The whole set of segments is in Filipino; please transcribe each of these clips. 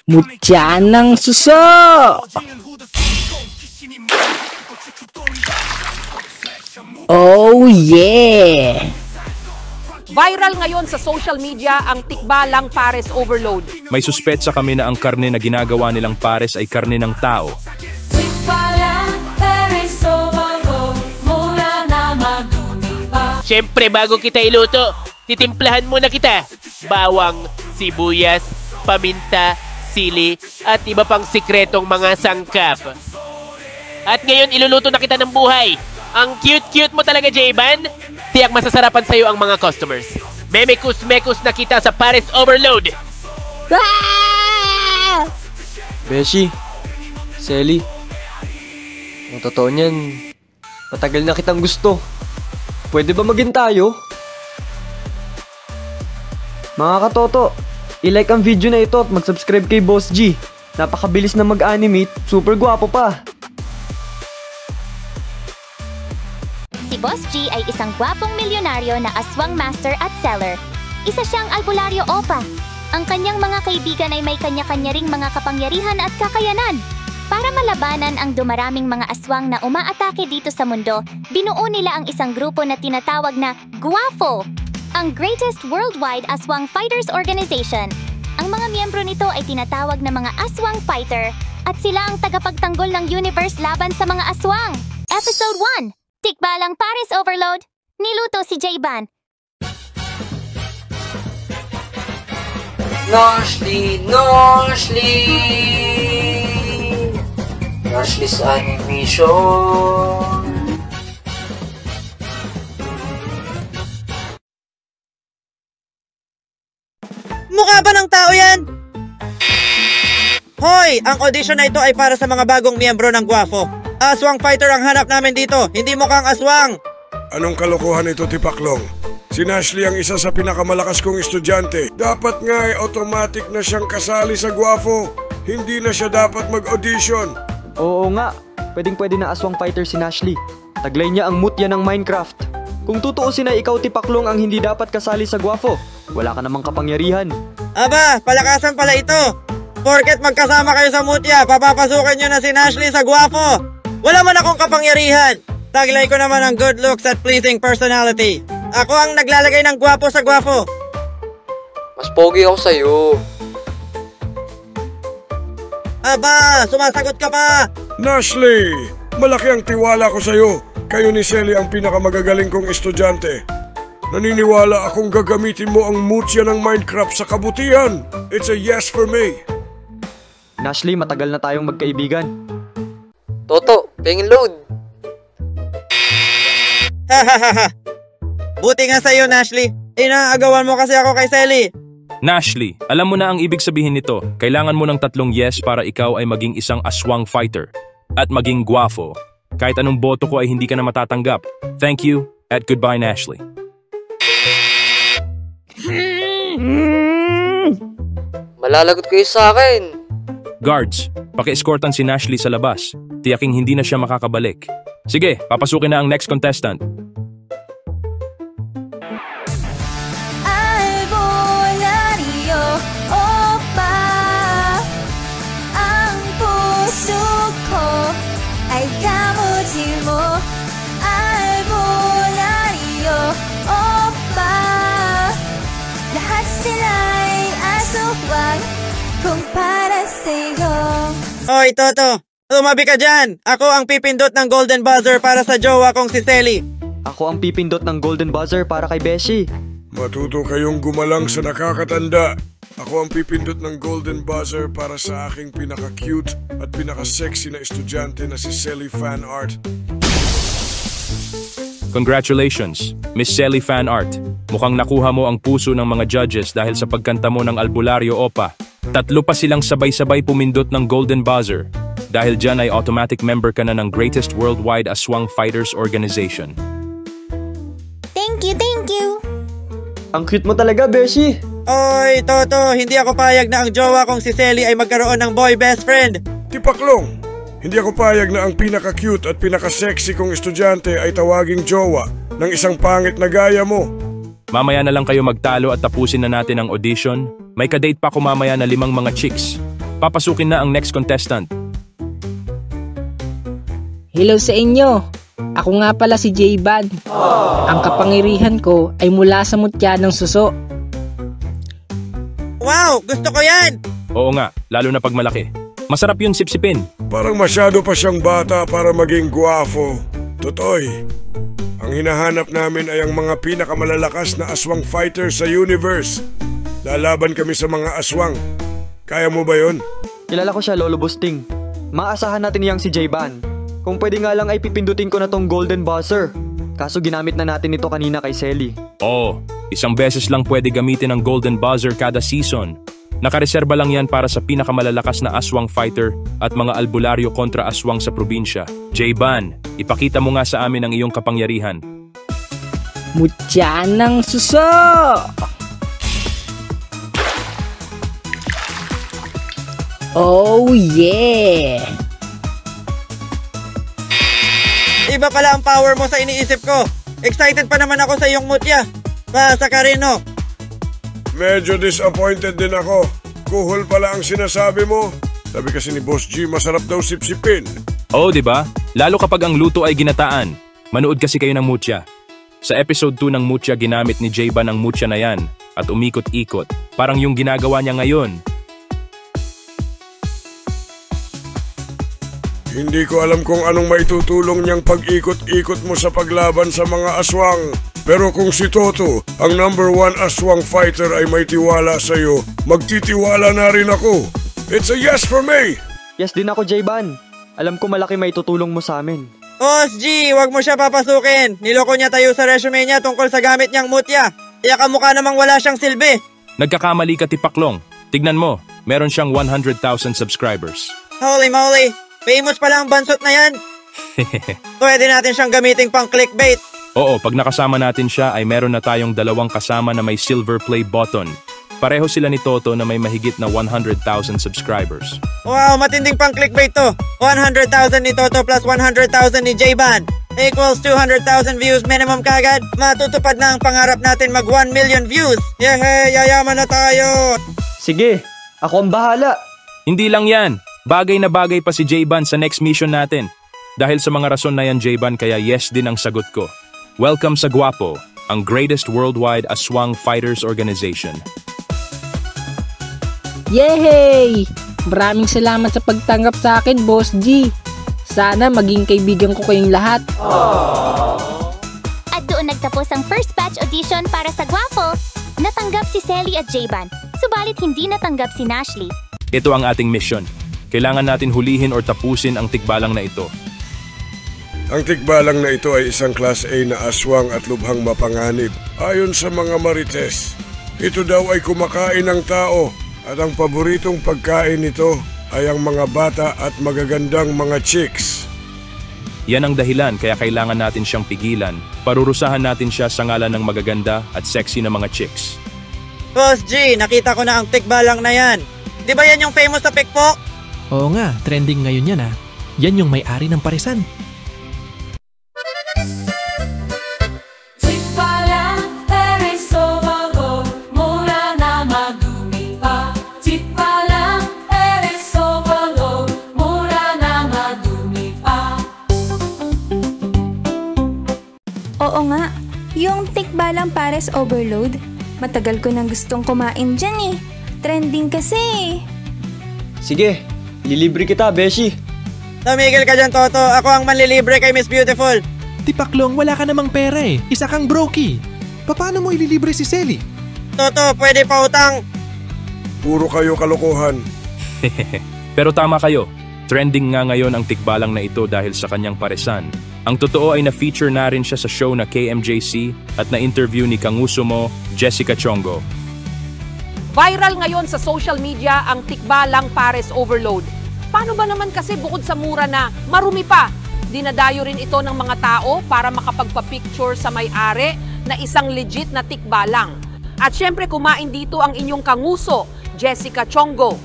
Mutya ng suso! Oh yeah! Viral ngayon sa social media ang tikbalang pares overload. May suspetsa kami na ang karne na ginagawa nilang pares ay karne ng tao. Siyempre, bago kita iluto, titimplahan muna kita. Bawang, sibuyas, paminta, sili, at iba pang sikretong mga sangkap. At ngayon, iluluto na kita ng buhay. Ang cute-cute mo talaga, J-Ban. Tiyak masasarapan sa'yo ang mga customers. Memekus-mekus na kita sa Pares Overload. Ah! Beshi, Selly, ang totoo niyan, matagal na kitang gusto. Pwede ba maging tayo? Mga katoto, i-like ang video na ito at mag-subscribe kay Boss G. Napakabilis na mag-animate, super gwapo pa. Si Boss G ay isang gwapong milyonaryo na aswang master at seller. Isa siyang albularyo opa. Ang kanyang mga kaibigan ay may kanya-kanya ring mga kapangyarihan at kakayanan. Para malabanan ang dumaraming mga aswang na umaatake dito sa mundo, binuo nila ang isang grupo na tinatawag na GWAFO, ang Greatest Worldwide Aswang Fighters Organization. Ang mga miyembro nito ay tinatawag na mga aswang fighter at sila ang tagapagtanggol ng universe laban sa mga aswang. Episode 1, Tikbalang Pares Overload, niluto si J-Ban. Noshly's animation. Mukha ba ng tao yan? Hoy! Ang audition na ito ay para sa mga bagong miyembro ng GWAFO. Aswang fighter ang hanap namin dito, hindi mukhang aswang. Anong kalokohan ito, Tipaklong? Si Noshly ang isa sa pinakamalakas kong estudyante. Dapat nga ay automatic na siyang kasali sa GWAFO. Hindi na siya dapat mag-audition. Oo nga, pwedeng-pwede na aswang fighter si Noshly. Taglay niya ang mutya ng Minecraft. Kung tutuusin na ikaw, Tipaklong, ang hindi dapat kasali sa GWAFO, wala ka namang kapangyarihan. Aba, palakasan pala ito. Porket magkasama kayo sa mutya, papapasukin nyo na si Noshly sa GWAFO. Wala man akong kapangyarihan. Taglay ko naman ang good looks at pleasing personality. Ako ang naglalagay ng gwapo sa GWAFO. Mas pogi ako sa'yo. Aba, sumasagot ka pa. Noshly, malaki ang tiwala ko sa'yo. Kayo ni Selly ang pinakamagagaling kong estudyante. Naniniwala akong gagamitin mo ang mutya ng Minecraft sa kabutihan. It's a yes for me. Noshly, matagal na tayong magkaibigan. Toto, pengin load. Hahaha. Buti nga sa'yo, Noshly. Inaagawan mo kasi ako kay Selly. Noshly, alam mo na ang ibig sabihin nito. Kailangan mo ng 3 yes para ikaw ay maging isang aswang fighter at maging GWAFO. Kahit anong boto ko ay hindi ka na matatanggap. Thank you at goodbye, Noshly. Malalagot kayo sa akin. Guards, paki-escortan si Noshly sa labas. Tiyaking hindi na siya makakabalik. Sige, papasukin na ang next contestant. Hoy, Toto! Tumabi ka dyan! Ako ang pipindot ng golden buzzer para sa jowa kong si Selly. Ako ang pipindot ng golden buzzer para kay Beshi. Matuto kayong gumalang sa nakakatanda. Ako ang pipindot ng golden buzzer para sa aking pinaka-cute at pinaka-sexy na estudyante na si Selly Fan Art. Congratulations, Miss Selly Fan Art. Mukhang nakuha mo ang puso ng mga judges dahil sa pagkanta mo ng albularyo opa. 3 pa silang sabay-sabay pumindot ng golden buzzer. Dahil dyan ay automatic member ka na ng Greatest Worldwide Aswang Fighters Organization. Thank you! Ang cute mo talaga, Beshi. Oy, Toto! Hindi ako payag na ang jowa kong si Selly ay magkaroon ng boy best friend. Tipaklong, hindi ako payag na ang pinaka-cute at pinaka-sexy kong estudyante ay tawaging jowa ng isang pangit na gaya mo. Mamaya na lang kayo magtalo at tapusin na natin ang audition. May kadate pa ako mamaya na 5 mga chicks. Papasukin na ang next contestant. Hello sa inyo. Ako nga pala si J-Ban. Ang kapangyarihan ko ay mula sa mutya ng suso. Wow! Gusto ko yan! Oo nga, lalo na pag malaki. Masarap yun sipsipin. Parang masyado pa siyang bata para maging guwafo. Totoy, ang hinahanap namin ay ang mga pinakamalalakas na aswang fighter sa universe. Lalaban kami sa mga aswang. Kaya mo ba yun? Kilala ko siya, Lolo Busting. Maasahan natin yang si J-Ban. Kung pwede nga lang ay pipindutin ko na tong Golden Buzzer. Kaso ginamit na natin ito kanina kay Selly. Oo, isang beses lang pwede gamitin ang Golden Buzzer kada season. Nakareserba lang yan para sa pinakamalalakas na aswang fighter at mga albularyo kontra aswang sa probinsya. J-Ban, ipakita mo nga sa amin ang iyong kapangyarihan. Mutya ng suso! Oh yeah! Iba pala ang power mo sa iniisip ko. Excited pa naman ako sa iyong mutya. Basta ka rin, no? Medyo disappointed din ako. Kuhol pala ang sinasabi mo. Sabi kasi ni Boss G, masarap daw sipsipin. Oo, di ba? Lalo kapag ang luto ay ginataan. Manood kasi kayo ng mutya. Sa episode 2 ng mutya, ginamit ni J-Ban ang mutya na yan at umikot-ikot. Parang yung ginagawa niya ngayon. Hindi ko alam kung anong maitutulong niyang pag-ikot-ikot mo sa paglaban sa mga aswang. Pero kung si Toto, ang #1 aswang fighter ay may tiwala sa'yo, magtitiwala na rin ako. It's a yes for me! Yes din ako, J-Ban. Alam ko malaki maitutulong mo sa amin. Boss G, wag mo siya papasukin. Niloko niya tayo sa resume niya tungkol sa gamit niyang mutya. Kaya kamukha namang wala siyang silbi. Nagkakamali ka, Tipaklong. Tignan mo, meron siyang 100,000 subscribers. Holy moly! Famous pala ang bansot na yan. Pwede natin siyang gamitin pang clickbait. Oo, pag nakasama natin siya ay meron na tayong 2 kasama na may silver play button. Pareho sila ni Toto na may mahigit na 100,000 subscribers. Wow, matinding pang clickbait to. 100,000 ni Toto plus 100,000 ni J-Ban equals 200,000 views minimum kagad. Matutupad na ang pangarap natin mag 1 million views. Yehey, yayaman na tayo. Sige, ako ang bahala. Hindi lang yan. Bagay na bagay pa si J-Ban sa next mission natin. Dahil sa mga rason na yan, J-Ban, kaya yes din ang sagot ko. Welcome sa Guapo, ang greatest worldwide aswang fighters organization. Yehey! Maraming salamat sa pagtanggap sa akin, Boss G. Sana maging kaibigan ko kayong lahat. At doon nagtapos ang first batch audition para sa Guapo. Natanggap si Selly at J-Ban, subalit hindi natanggap si Nashley. Ito ang ating mission. Kailangan natin hulihin or tapusin ang tikbalang na ito. Ang tikbalang na ito ay isang Class A na aswang at lubhang mapanganib. Ayon sa mga marites, ito daw ay kumakain ng tao at ang paboritong pagkain nito ay ang mga bata at magagandang mga chicks. Yan ang dahilan kaya kailangan natin siyang pigilan. Parurusahan natin siya sa ngalan ng magaganda at sexy na mga chicks. Boss G, nakita ko na ang tikbalang na yan. Di ba yan yung famous na pikpok? Oo nga, trending ngayon yan ah. Yan yung may-ari ng parisan. Oo nga, yung tikbalang Pares Overload. Matagal ko nang gustong kumain dyan eh. Trending kasi. Sige, lilibre kita, Beshi. Tumigil ka dyan, Toto. Ako ang manlilibre kay Miss Beautiful. Tipaklong, wala ka namang pera eh. Isa kang brokey. Paano mo ililibre si Selly? Toto, pwede pa utang. Puro kayo kalokohan. Pero tama kayo. Trending nga ngayon ang tikbalang na ito dahil sa kanyang paresan. Ang totoo ay na-feature na rin siya sa show na KMJC at na-interview ni Kangusumo, Jessica Chongo. Viral ngayon sa social media ang tikbalang Pares Overload. Paano ba naman kasi bukod sa mura na marumi pa, dinadayo rin ito ng mga tao para makapagpa-picture sa may-ari na isang legit na tikbalang. At syempre kumain dito ang inyong kanguso, Jessica Chongo.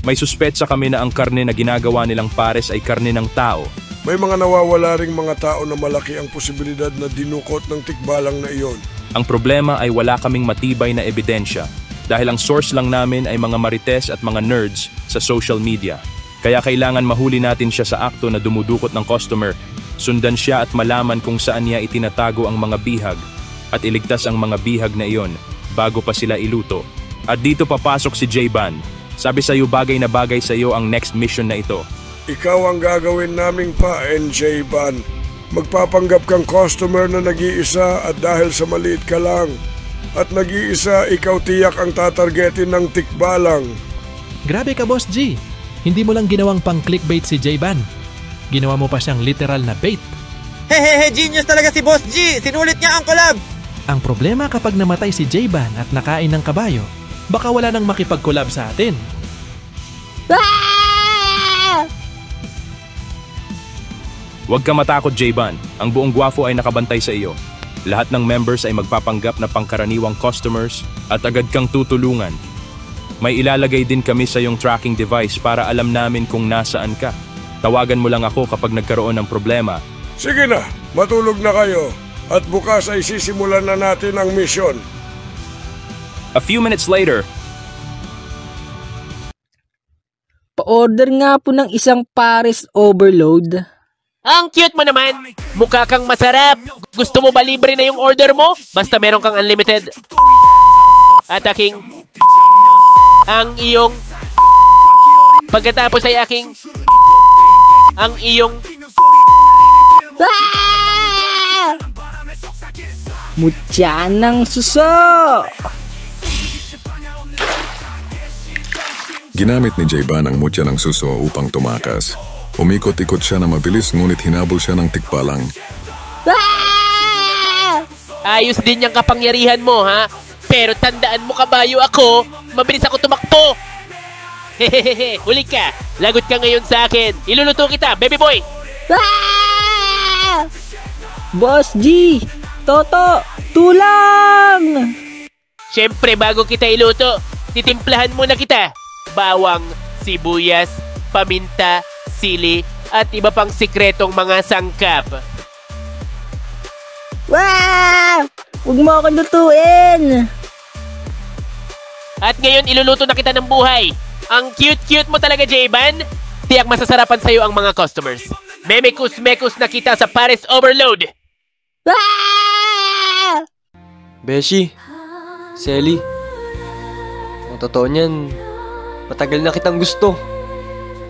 May suspetsa kami na ang karne na ginagawa nilang pares ay karne ng tao. May mga nawawala ring mga tao na malaki ang posibilidad na dinukot ng tikbalang na iyon. Ang problema ay wala kaming matibay na ebidensya. dahil ang source lang namin ay mga marites at mga nerds sa social media. Kaya kailangan mahuli natin siya sa akto na dumudukot ng customer, sundan siya at malaman kung saan niya itinatago ang mga bihag at iligtas ang mga bihag na iyon bago pa sila iluto. At dito papasok si J-Ban. Sabi sa'yo bagay na bagay sa'yo ang next mission na ito. Ikaw ang gagawin naming paen, J-Ban. Magpapanggap kang customer na nag-iisa at dahil sa maliit ka lang. At nag-iisa, ikaw tiyak ang tatargetin ng tikbalang. Grabe ka, Boss G. Hindi mo lang ginawang pang-clickbait si J-Ban. Ginawa mo pa siyang literal na bait. Hehehe, genius talaga si Boss G! Sinulit niya ang collab! Ang problema kapag namatay si J-Ban at nakain ng kabayo, baka wala nang makipag-collab sa atin. Huwag ka matakot, J-Ban. Ang buong Guwafo ay nakabantay sa iyo. Lahat ng members ay magpapanggap na pangkaraniwang customers at agad kang tutulungan. May ilalagay din kami sa iyong tracking device para alam namin kung nasaan ka. Tawagan mo lang ako kapag nagkaroon ng problema. Sige na, matulog na kayo. At bukas ay sisimulan na natin ang misyon. A few minutes later, Pa-order nga po ng isang Pares Overload. Ang cute mo naman! Mukha kang masarap! Gusto mo ba libre na yung order mo? Basta meron kang unlimited. At ang iyong... Pagkatapos ay ang iyong... Mutya ng suso! Ginamit ni J-Ban ang mutya ng suso upang tumakas. Umikot-ikot siya na mabilis ngunit hinabol siya ng tikbalang. Ayos din yung kapangyarihan mo, ha? Pero tandaan mo, kabayo ako, mabilis ako tumakbo. Hehehe, huli ka. Lagot ka ngayon sa akin. Iluluto kita, baby boy. Boss G! Toto! Tulang! Siyempre, bago kita iluto, titimplahan muna kita. Bawang, sibuyas, paminta, sili, at iba pang sikretong mga sangkap. Wow! Huwag mo ako lutuin! At ngayon, iluluto na kita ng buhay. Ang cute-cute mo talaga, J-Ban. Tiyak masasarapan sa'yo ang mga customers. Memekus-mekus na kita sa Pares Overload. Beshi, Selly, ang totoo niyan, matagal na kitang gusto.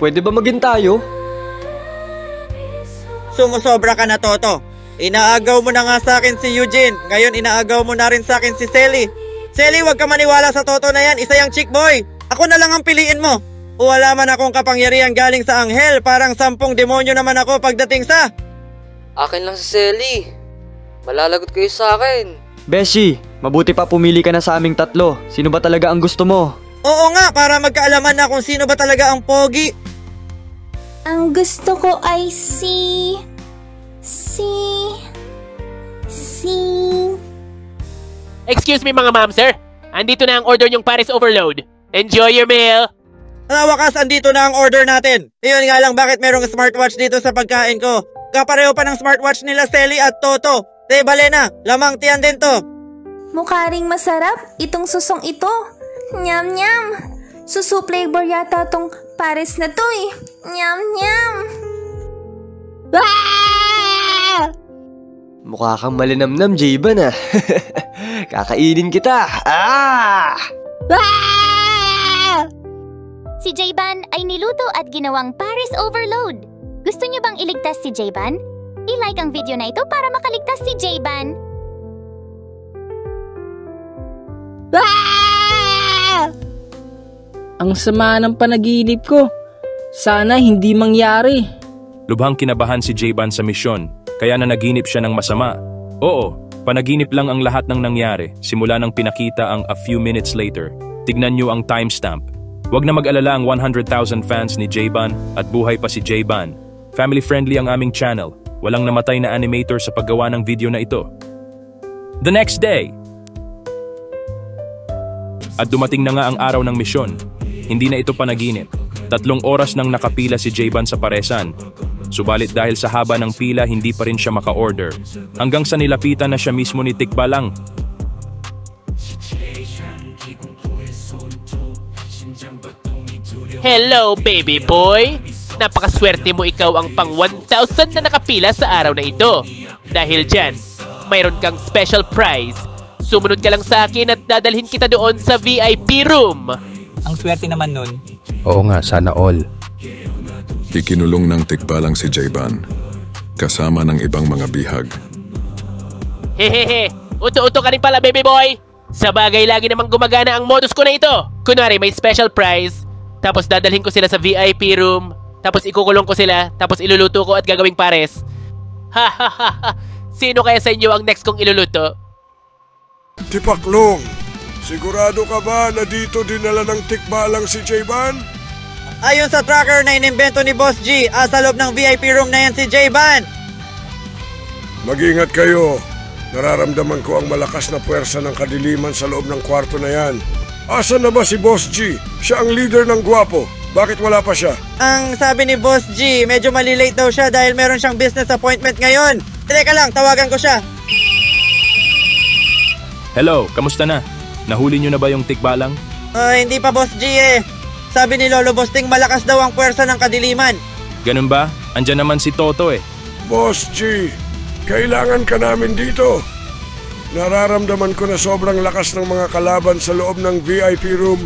Pwede ba maging tayo? Sumusobra ka na, Toto. Inaagaw mo na nga sa akin si Eugene. Ngayon inaagaw mo na rin sa akin si Selly. Selly, wag ka maniwala sa Toto na yan. Isa yung chick boy. Ako na lang ang piliin mo. Wala man akong kapangyarihan galing sa anghel. Parang 10 demonyo naman ako pagdating sa... Akin lang si Selly. Malalagot kayo sa akin. Beshi, mabuti pa pumili ka na sa aming tatlo. Sino ba talaga ang gusto mo? Oo nga, para magkaalaman na kung sino ba talaga ang pogi. Ang gusto ko ay Excuse me mga ma'am, sir. Andito na ang order niyong Pares Overload. Enjoy your meal. Wakas, andito na ang order natin. Iyon nga lang, bakit merong smartwatch dito sa pagkain ko? Kapareho pa ng smartwatch nila Selly at Toto. Balena, lamang tiyan din to. mukha ring masarap itong susong ito. Nyam nyam. Susu flavor yata tong Pares na to eh. Nyam nyam. Ah! Mukha kang malinamnam, J-Ban ah. Kakainin kita. Ah! Ah! Si J-Ban ay niluto at ginawang Pares Overload. Gusto niyo bang iligtas si J-Ban? I-like ang video na ito para makaligtas si J-Ban. Ah! Ang sama ng panaginip ko. Sana hindi mangyari. Lubhang kinabahan si J-Ban sa misyon, kaya nanaginip siya ng masama. Oo, panaginip lang ang lahat ng nangyari, simula nang pinakita ang a few minutes later. Tignan niyo ang timestamp. Huwag na mag-alala ang 100,000 fans ni J-Ban at buhay pa si J-Ban. Family-friendly ang aming channel. Walang namatay na animator sa paggawa ng video na ito. The next day! At dumating na nga ang araw ng misyon. Hindi na ito panaginip. 3 oras nang nakapila si J-Ban sa paresan. Subalit dahil sa haba ng pila, hindi pa rin siya maka-order. Hanggang sa nilapitan na siya mismo ni Tikbalang. Hello, baby boy! Napakaswerte mo, ikaw ang pang 1,000 na nakapila sa araw na ito. Dahil dyan, mayroon kang special prize. Sumunod ka lang sa akin at dadalhin kita doon sa VIP room. Ang swerte naman nun. Oo nga, sana all. Ikinulong ng tikbalang si Jayban, kasama ng ibang mga bihag. Hehehe, uto-uto ka rin pala, baby boy. Sa bagay, lagi namang gumagana ang modus ko na ito. Kunwari, may special prize, tapos dadalhin ko sila sa VIP room, tapos ikukulong ko sila, tapos iluluto ko at gagawing pares. Ha ha ha ha. Sino kaya sa inyo ang next kong iluluto? Tipaklong, sigurado ka ba na dito dinala ng tikbalang si Jayban? Ayon sa tracker na inimbento ni Boss G, sa loob ng VIP room na yan si Jayban. Mag-ingat kayo. Nararamdaman ko ang malakas na puwersa ng kadiliman sa loob ng kwarto na yan. Asan na ba si Boss G? Siya ang leader ng Guwapo. Bakit wala pa siya? Ang sabi ni Boss G, medyo malilate daw siya dahil meron siyang business appointment ngayon. Teka lang, tawagan ko siya. Hello, kamusta na? Nahuli nyo na ba yung tikbalang? Hindi pa, Boss G eh. Sabi ni Lolo Bosting malakas daw ang puwersa ng kadiliman. Ganun ba? Andyan naman si Toto eh. Boss G, kailangan ka namin dito. Nararamdaman ko na sobrang lakas ng mga kalaban sa loob ng VIP room.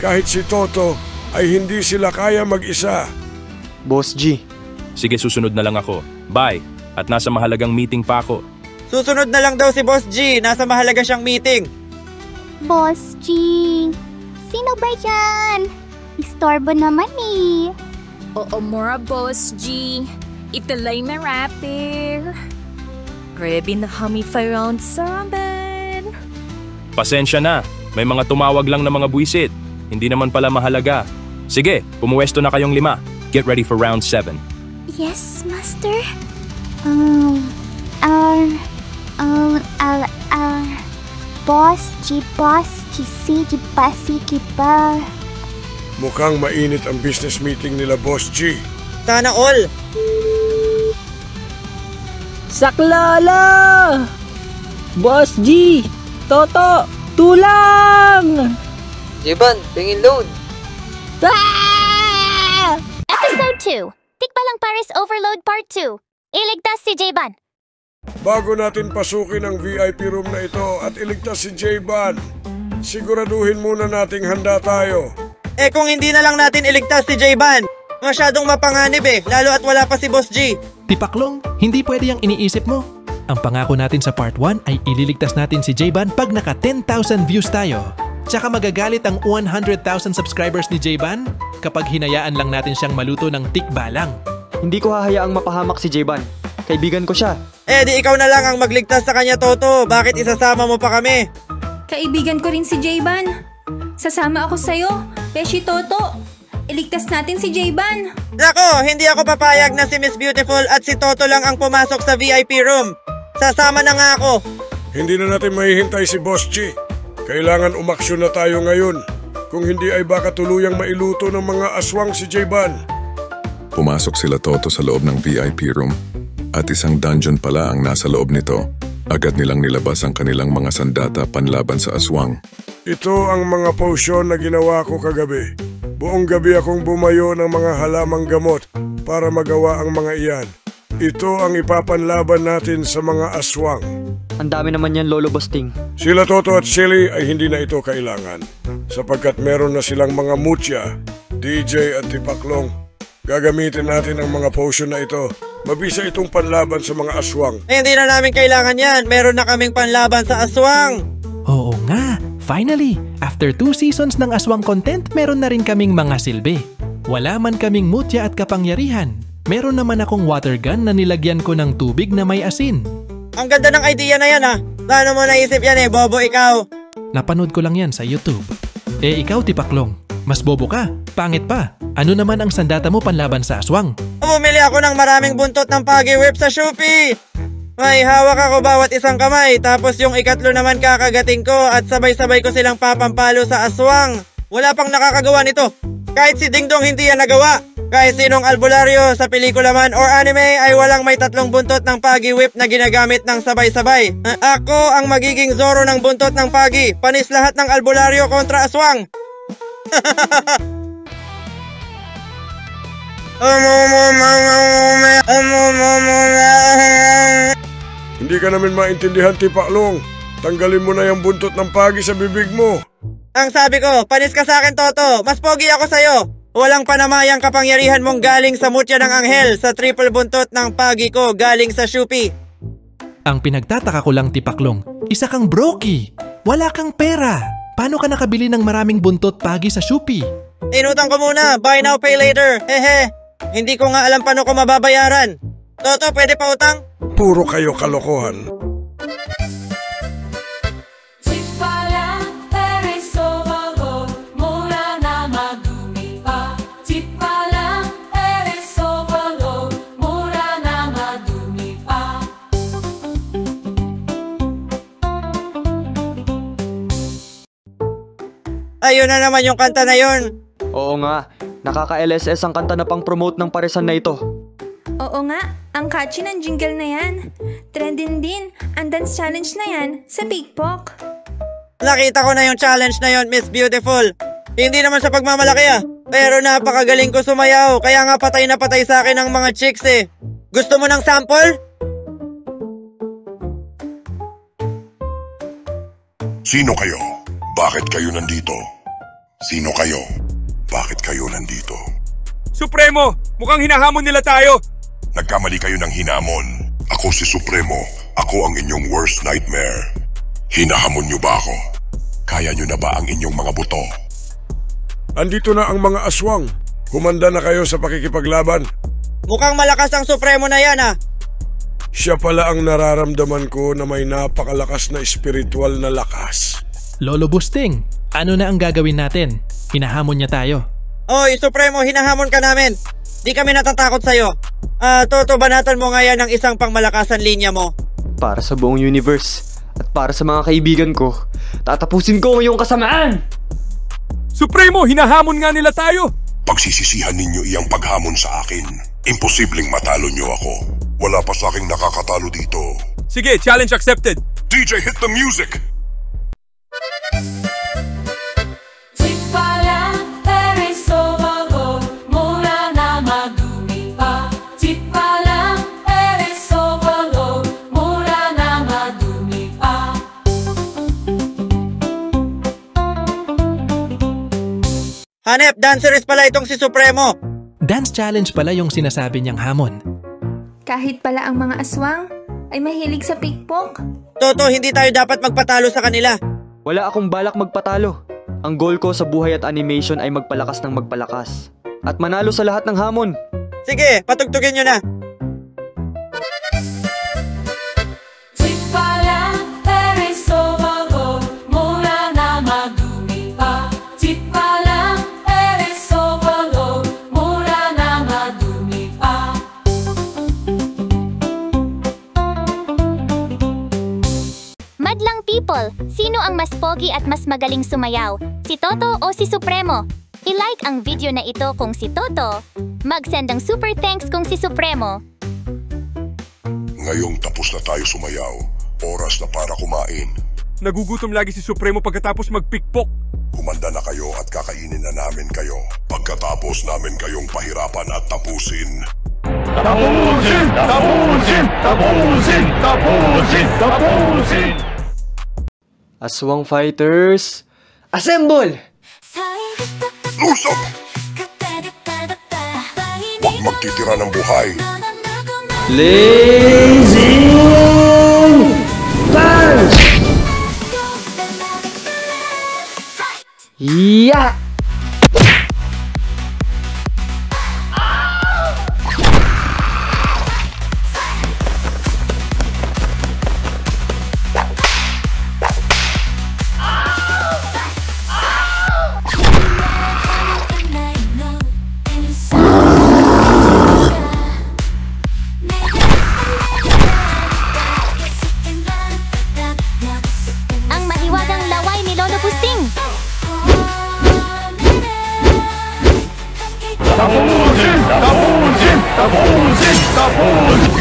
Kahit si Toto ay hindi sila kaya mag-isa. Boss G. Sige, susunod na lang ako. Bye. At nasa mahalagang meeting pa ako. Susunod na lang daw si Boss G. Nasa mahalaga siyang meeting. Boss G, sino ba yan? Istorbo naman eh. Oo mura, Boss G. Italay na rapper. Grabe na kami round saban. Pasensya na. May mga tumawag lang na mga buwisit. Hindi naman pala mahalaga. Sige, pumuwesto na kayong 5. Get ready for round 7. Yes, Master. Boss G, sige ba? Mukhang mainit ang business meeting nila, Boss G. Sana all. Saklala! Boss G! Toto! Tulang! Jayban, pingin load. Ah! Episode 2, Tikbalang Pares Overload Part 2. Iligtas si Jayban. Bago natin pasukin ang VIP room na ito at iligtas si Jayban, siguraduhin muna nating handa tayo. Kung hindi na lang natin iligtas si Jayban, masyadong mapanganib lalo at wala pa si Boss G. Tipaklong, hindi pwede yung iniisip mo. Ang pangako natin sa Part 1 ay ililigtas natin si Jayban pag naka 10,000 views tayo. Tsaka magagalit ang 100,000 subscribers ni Jayban kapag hinayaan lang natin siyang maluto ng tikbalang. Hindi ko hahayaang mapahamak si Jayban. Kaibigan ko siya. Di ikaw na lang ang magligtas sa kanya, Toto. Bakit isasama mo pa kami? Kaibigan ko rin si Jayban. Sasama ako sa'yo, Beshi Toto. Iligtas natin si Jayban. Nako, hindi ako papayag na si Miss Beautiful at si Toto lang ang pumasok sa VIP room. Sasama na nga ako. Hindi na natin mahihintay si Boss G. Kailangan umaksyon na tayo ngayon. Kung hindi ay baka tuluyang mailuto ng mga aswang si Jayban. Pumasok sila Toto sa loob ng VIP room at isang dungeon pala ang nasa loob nito. Agad nilang nilabas ang kanilang mga sandata panlaban sa aswang. Ito ang mga potion na ginawa ko kagabi. Buong gabi akong bumayo ng mga halamang gamot para magawa ang mga iyan. Ito ang ipapanlaban natin sa mga aswang. Ang dami naman yan, Lolo Bosting. Sila Toto at Silly ay hindi na ito kailangan sapagkat meron na silang mga mutya, DJ at tipaklong. Gagamitin natin ang mga potion na ito. Mabisa itong panlaban sa mga aswang. Hindi na namin kailangan yan. Meron na kaming panlaban sa aswang. Oo nga, finally, after 2 seasons ng aswang content, meron na rin kaming mga silbi. Wala man kaming mutya at kapangyarihan. Meron naman akong water gun na nilagyan ko ng tubig na may asin. Ang ganda ng idea na yan Paano mo naisip yan bobo ikaw? Napanood ko lang yan sa YouTube. Ikaw tipaklong, mas bobo ka, pangit pa. Ano naman ang sandata mo panlaban sa aswang? Bumili ako ng maraming buntot ng Pagi Whip sa Shopee. May hawak ako bawat isang kamay, tapos yung ikatlo naman kakagating ko at sabay-sabay ko silang papampalo sa aswang. Wala pang nakakagawa nito. Kahit si Dingdong hindi yan nagawa. Kahit sinong albularyo sa pelikula man or anime ay walang may 3 buntot ng Pagi Whip na ginagamit ng sabay-sabay. Ako ang magiging Zoro ng buntot ng Pagi. Panis lahat ng albularyo kontra aswang. Hindi ka namin maintindihan, Tipaklong. Tanggalin mo na yung buntot ng pagi sa bibig mo. Ang sabi ko, panis ka sa akin, Toto. Mas pogi ako sa'yo. Walang panamayang kapangyarihan mong galing sa mutya ng anghel sa triple buntot ng pagi ko galing sa Shopee. Ang pinagtataka ko lang, Tipaklong, isa kang brokey. Wala kang pera. Paano ka nakabili ng maraming buntot pagi sa Shopee? Inutang ko muna. Buy now, pay later. Hehe. Hindi ko nga alam paano ko mababayaran. Toto, pwede pa utang? Puro kayo kalokohan. Ayun na naman yung kanta na yun. Oo nga, nakaka-LSS ang kanta na pang-promote ng paresan na ito. Oo nga, ang catchy ng jingle na yan. Trending din ang dance challenge na yan sa TikTok. Nakita ko na yung challenge na yun, Miss Beautiful. Hindi naman sa pagmamalaki pero napakagaling ko sumayaw. Kaya nga patay na patay sa akin ang mga chicks eh. Gusto mo ng sample? Sino kayo? Bakit kayo nandito? Sino kayo? Bakit kayo nandito? Supremo! Mukhang hinahamon nila tayo! Nagkamali kayo ng hinamon. Ako si Supremo. Ako ang inyong worst nightmare. Hinahamon niyo ba ako? Kaya niyo na ba ang inyong mga buto? Andito na ang mga aswang. Humanda na kayo sa pakikipaglaban. Mukhang malakas ang Supremo na yan Siya pala ang nararamdaman ko na may napakalakas na espiritual na lakas. Lolo Busting, ano na ang gagawin natin? Hinahamon niya tayo. Oy, Supremo, hinahamon ka namin. Di kami natatakot sa'yo. Toto, banatan mo nga yan ng isang pangmalakasan linya mo. Para sa buong universe at para sa mga kaibigan ko, tatapusin ko ngayong kasamaan! Supremo, hinahamon nga nila tayo! Pagsisisihan ninyo iyang paghamon sa akin. Imposibleng matalo niyo ako. Wala pa sa aking nakakatalo dito. Sige, challenge accepted. DJ, hit the music! Hanep, dancerist pala itong si Supremo. Dance challenge pala yung sinasabi niyang hamon. Kahit pala ang mga aswang ay mahilig sa pickpock. Toto, hindi tayo dapat magpatalo sa kanila. Wala akong balak magpatalo. Ang goal ko sa buhay at animation ay magpalakas ng magpalakas. At manalo sa lahat ng hamon. Sige, patugtugin nyo na. Madlang people, sino ang mas pogi at mas magaling sumayaw? Si Toto o si Supremo? I-like ang video na ito kung si Toto. Mag-send ng super thanks kung si Supremo. Ngayong tapos na tayo sumayaw, oras na para kumain. Nagugutom lagi si Supremo pagkatapos mag-pickpock. Humanda na kayo at kakainin na namin kayo. Pagkatapos namin kayong pahirapan at tapusin. Tapusin! Tapusin! Tapusin! Tapusin! Tapusin! Aswang fighters, assemble! Lusog! Huwag magtitira ng buhay. Blazing Punch! Yeah! Ang mahiwagang laway ni Lolo Busting. Tapusin! Tapusin! Tapusin! Tapusin!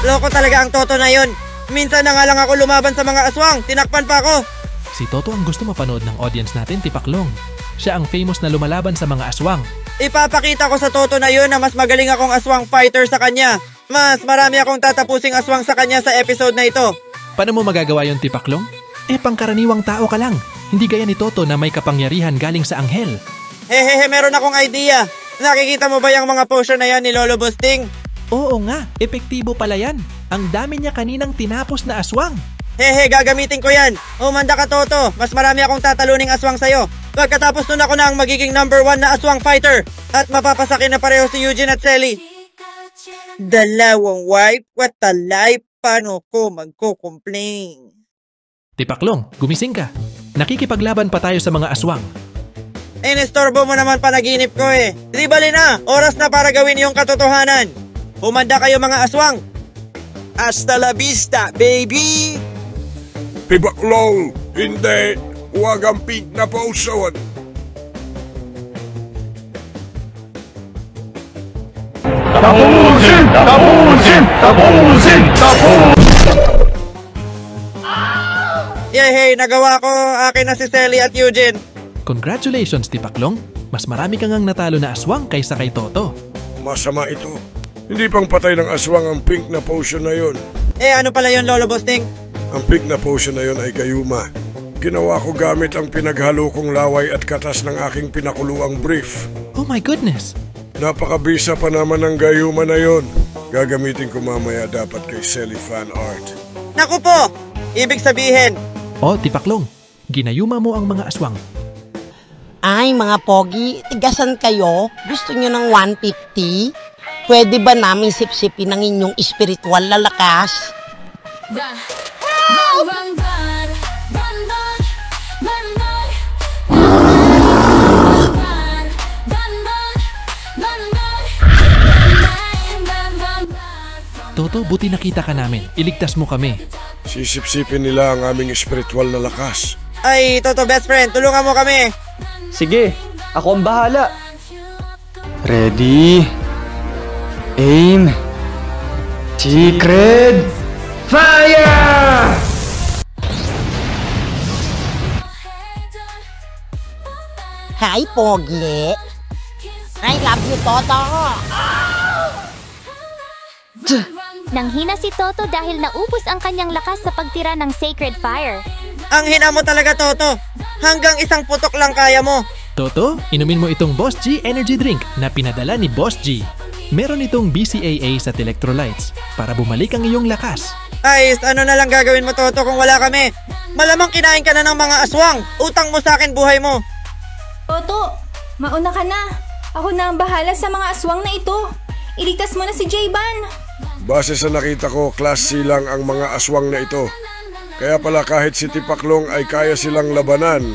Loko talaga ang Toto na yun. Minsan na nga lang ako lumaban sa mga aswang, tinakpan pa ako. Si Toto ang gusto mapanood ng audience natin, Tipaklong. Siya ang famous na lumalaban sa mga aswang. Ipapakita ko sa Toto na yun na mas magaling akong aswang fighter sa kanya. Mas marami akong tatapusing aswang sa kanya sa episode na ito. Paano mo magagawa yon, Tipaklong? Pangkaraniwang tao ka lang. Hindi gaya ni Toto na may kapangyarihan galing sa anghel. Hehehe, meron akong idea. Nakikita mo ba yung mga potion na yan ni Lolo Busting? Oo nga, epektibo pala yan. Ang dami niya kaninang tinapos na aswang. Hehe, gagamitin ko yan. Umanda ka, Toto. Mas marami akong tataluning aswang sa'yo. Pagkatapos nun ako na ang magiging number 1 na aswang fighter. At mapapasakin na pareho si Eugene at Selly. Dalawang wipe? What a life? Paano ko magko-complain? Tipaklong, gumising ka. Nakikipaglaban pa tayo sa mga aswang. Inistorbo mo naman panaginip ko eh. Di bali na, oras na para gawin yung katotohanan. Umanda kayo mga aswang. Hasta la vista, baby! Tipaklong, hindi. Huwag ang pink na potion. Tapusin! Tapusin! Tapusin! Tapusin! Yehey, nagawa ko. Akin na si Selly at Eugene. Congratulations, Tipaklong. Mas marami kang ang natalo na aswang kaysa kay Toto. Masama ito. Hindi pang patay ng aswang ang pink na potion na yon. Ano pala yun, Lolo Busting? Ang pink na potion na yon ay gayuma. Ginawa ko gamit ang pinaghalo kong laway at katas ng aking pinakuluang brief. Oh my goodness! Napakabisa pa naman ng gayuma na yon. Gagamitin ko mamaya dapat kay Selly fan art. Naku po! Ibig sabihin... Oh, Tipaklong, ginayuma mo ang mga aswang. Ay, mga pogi, tigasan kayo? Gusto nyo ng 150? Pwede ba namin sipsipin ang inyong espiritual na lakas? Toto, buti nakita ka namin. Iligtas mo kami. Sisipsipin nila ang aming espiritual na lakas. Ay, Toto best friend, tulungan mo kami. Sige, ako ang bahala. Ready? Aim. Secret fire! Hi, pogi. I love you, Toto. Nanghina si Toto dahil naubos ang kanyang lakas sa pagtira ng Sacred Fire. Ang hina mo talaga, Toto. Hanggang isang putok lang kaya mo. Toto, inumin mo itong Boss G Energy Drink na pinadala ni Boss G. Meron itong BCAA sa electrolytes para bumalik ang iyong lakas. Ay, ano na lang gagawin mo, Toto, kung wala kami? Malamang kinain ka na ng mga aswang. Utang mo sa akin buhay mo. Toto, mauna ka na. Ako na ang bahala sa mga aswang na ito. Iligtas mo na si J-Ban. Base sa nakita ko, class C lang ang mga aswang na ito. Kaya pala kahit si Tipaklong ay kaya silang labanan.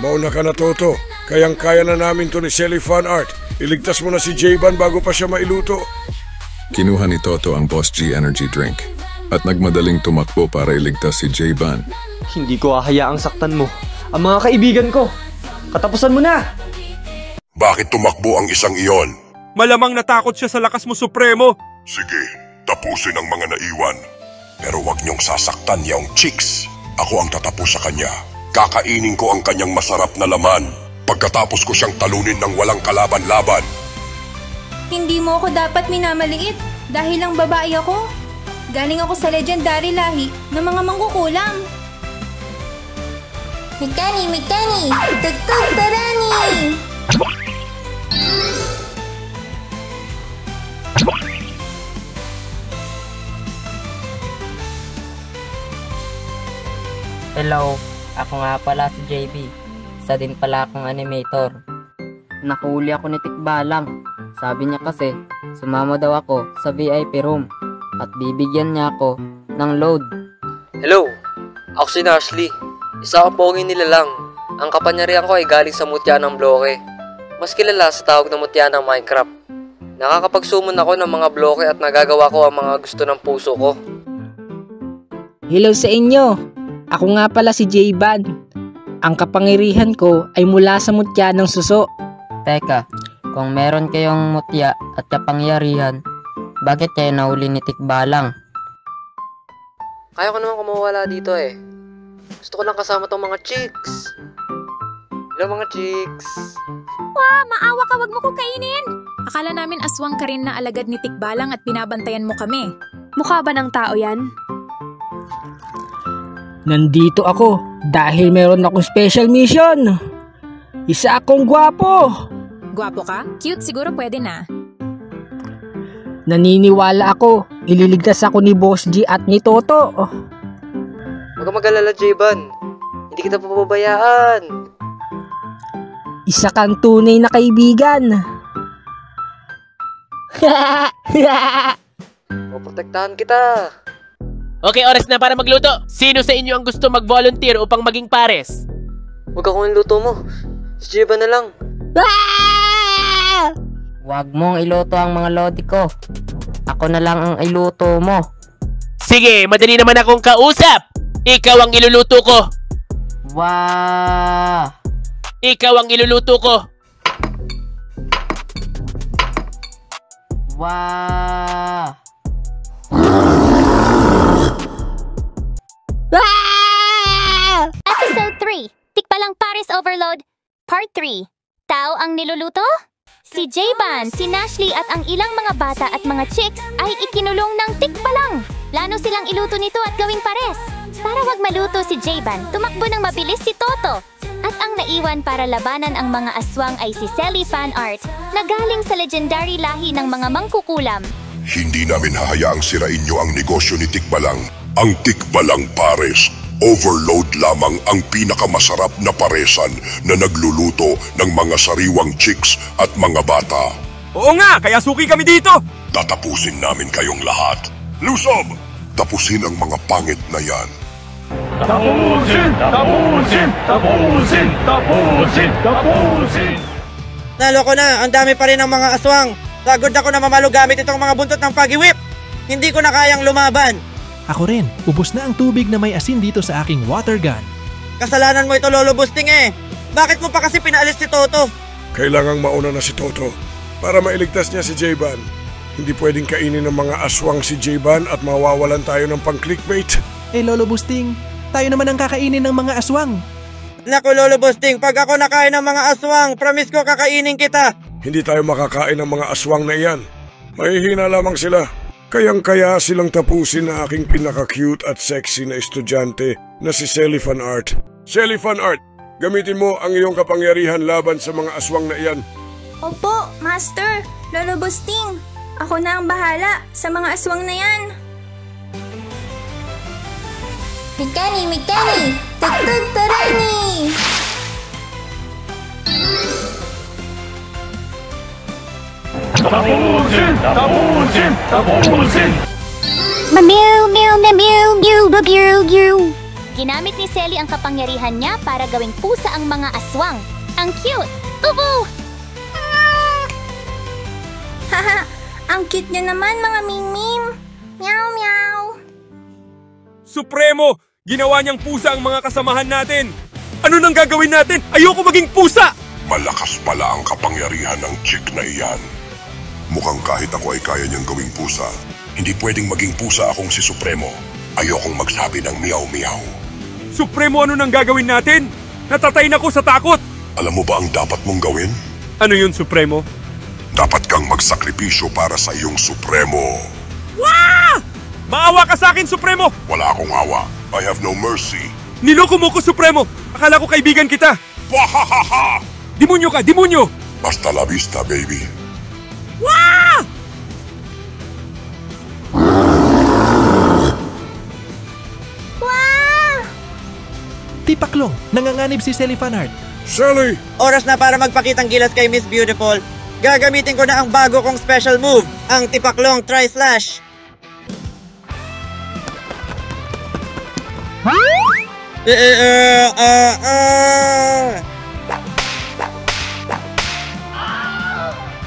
Mauna ka na, Toto. Kayang-kaya na namin to ni Selly Fan Art. Iligtas mo na si J-Ban bago pa siya mailuto. Kinuha ni Toto ang Boss G Energy Drink at nagmadaling tumakbo para iligtas si J-Ban. Hindi ko hahayaang saktan mo ang mga kaibigan ko. Katapusan mo na! Bakit tumakbo ang isang iyon? Malamang natakot siya sa lakas mo, Supremo. Sige, tapusin ang mga naiwan. Pero wag niyong sasaktan yung chicks. Ako ang tatapos sa kanya. Kakainin ko ang kanyang masarap na laman. Pagkatapos ko siyang talunin ng walang kalaban-laban. Hindi mo ako dapat minamaliit dahil lang babae ako. Galing ako sa legendary lahi ng mga mangkukulam. Mikani, Mikani! Tugtog tarani! Hello, ako nga pala si JB. Isa din pala akong animator. Nakahuli ako ni Tikbalang. Sabi niya kasi, sumama daw ako sa VIP room at bibigyan niya ako ng load. Hello, ako si Nashley. Isa akong pongin nila lang. Ang kapangyarihan ko ay galing sa mutya ng bloke. Mas kilala sa tawag na mutya ng Minecraft. Nakakapagsummon ako ng mga bloke at nagagawa ko ang mga gusto ng puso ko. Hello sa inyo. Ako nga pala si J-Ban. Ang kapangyarihan ko ay mula sa mutya ng suso. Teka, kung meron kayong mutya at kapangyarihan, bakit kayo nahuli ni Tikbalang? Kaya ko naman kumawala dito eh. Gusto ko lang kasama tong mga chicks. Hello mga chicks. Wah, maawa ka, wag mo ko kainin. Akala namin aswang ka rin na alagad ni Tikbalang at binabantayan mo kami. Mukha ba ng tao yan? Nandito ako dahil meron akong special mission. Isa akong gwapo. Gwapo ka? Cute, siguro pwede na. Naniniwala ako, ililigtas ako ni Boss G at ni Toto. Huwag kang mag-alala, J-Ban. Hindi kita papabayaan. Isa kang tunay na kaibigan. Poprotektahan kita. Okay, oras na para magluto. Sino sa inyo ang gusto mag-volunteer upang maging pares? Huwag akong iluto mo. Si J-Ban na lang. Huwag mong iluto ang mga lodi ko. Ako na lang ang iluto mo. Sige, madali naman akong kausap. Ikaw ang iluluto ko. Wah! Ikaw ang iluluto ko. Wah! Episode 3, Tikbalang Pares Overload, Part 3. Tao ang niluluto? Si J-Ban, si Nashley at ang ilang mga bata at mga chicks ay ikinulong ng Tikbalang. Plano silang iluto nito at gawing pares. Para wag maluto si J-Ban, tumakbo ng mabilis si Toto. At ang naiwan para labanan ang mga aswang ay si Selly Fan Art na galing sa legendary lahi ng mga mangkukulam. Hindi namin hahayaang sirain niyo ang negosyo ni Tikbalang. Ang Tikbalang Pares. Overload lamang ang pinakamasarap na paresan na nagluluto ng mga sariwang chicks at mga bata. Oo nga, kaya suki kami dito! Tatapusin namin kayong lahat. Lusob! Tapusin ang mga pangit na yan. Tapusin! Tapusin! Tapusin! Tapusin! Tapusin! Naloko na, ang dami pa rin ng mga aswang. Pagod ako na mamalo gamit itong mga buntot ng pagiwip. Hindi ko na kayang lumaban. Ako rin, ubos na ang tubig na may asin dito sa aking water gun. Kasalanan mo ito, Lolo Busting eh. Bakit mo pa kasi pinaalis si Toto? Kailangang mauna na si Toto para mailigtas niya si J-Ban. Hindi pwedeng kainin ng mga aswang si J-Ban at mawawalan tayo ng pang-clickbait. Eh Lolo Busting, tayo naman ang kakainin ng mga aswang. Naku Lolo Busting, pag ako nakain ng mga aswang, promise ko kakainin kita. Hindi tayo makakain ng mga aswang na iyan. Mahihina lamang sila. Kayang-kaya silang tapusin na aking pinaka-cute at sexy na estudyante na si Selly Fan Art. Selly Fan Art, gamitin mo ang iyong kapangyarihan laban sa mga aswang na iyan. Opo, Master. Lolo Busting, ako na ang bahala sa mga aswang na yan. Mikani, Mikani! Tagtag tarani! Tapusin! Tapusin! Tapusin! Mamiu, miu, miu, miu, miu, miu. Ginamit ni Selly ang kapangyarihan niya para gawing pusa ang mga aswang. Ang cute! Uhu! Haha, ang cute niya naman mga mimim. Meow, meow. Supremo! Ginawa niyang pusa ang mga kasamahan natin! Ano nang gagawin natin? Ayoko maging pusa! Malakas pala ang kapangyarihan ng chick na iyan. Mukhang kahit ako ay kaya niyang gawing pusa. Hindi pwedeng maging pusa akong si Supremo. Ayokong magsabi ng meow-meow. Supremo, ano nang gagawin natin? Natatay na ako sa takot! Alam mo ba ang dapat mong gawin? Ano yun, Supremo? Dapat kang magsakripisyo para sa iyong Supremo. Wah! Maawa ka sa akin, Supremo! Wala akong awa. I have no mercy. Niloko mo ko, Supremo! Akala ko kaibigan kita! Wahahaha! Demonyo ka! Demonyo! Hasta la vista, baby. Wah! Wow! Tipaklong, nanganganib si Selly Fan Art. Selly! Oras na para magpakitang gilas kay Miss Beautiful. Gagamitin ko na ang bago kong special move, ang Tipaklong Tri-Slash.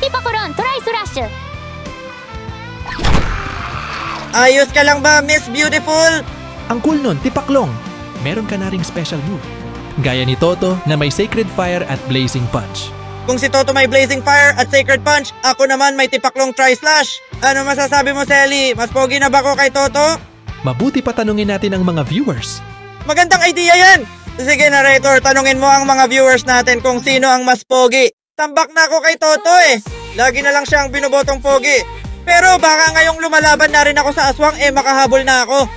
Tipakoron, Tri-Slash. Ayos ka lang ba, Miss Beautiful? Ang cool nun, Tipaklong. Meron ka na ring special move. Gaya ni Toto na may Sacred Fire at Blazing Punch. Kung si Toto may Blazing Fire at Sacred Punch, ako naman may Tipaklong Tri-Slash. Ano masasabi mo, Selly? Mas pogi na ba ko kay Toto? Mabuti pa tanungin natin ang mga viewers. Magandang idea yan! Sige narrator, tanungin mo ang mga viewers natin kung sino ang mas pogi. Tambak na ako kay Toto eh. Lagi na lang siya ang binobotong pogi. Pero baka ngayong lumalaban na rin ako sa aswang makahabol na ako.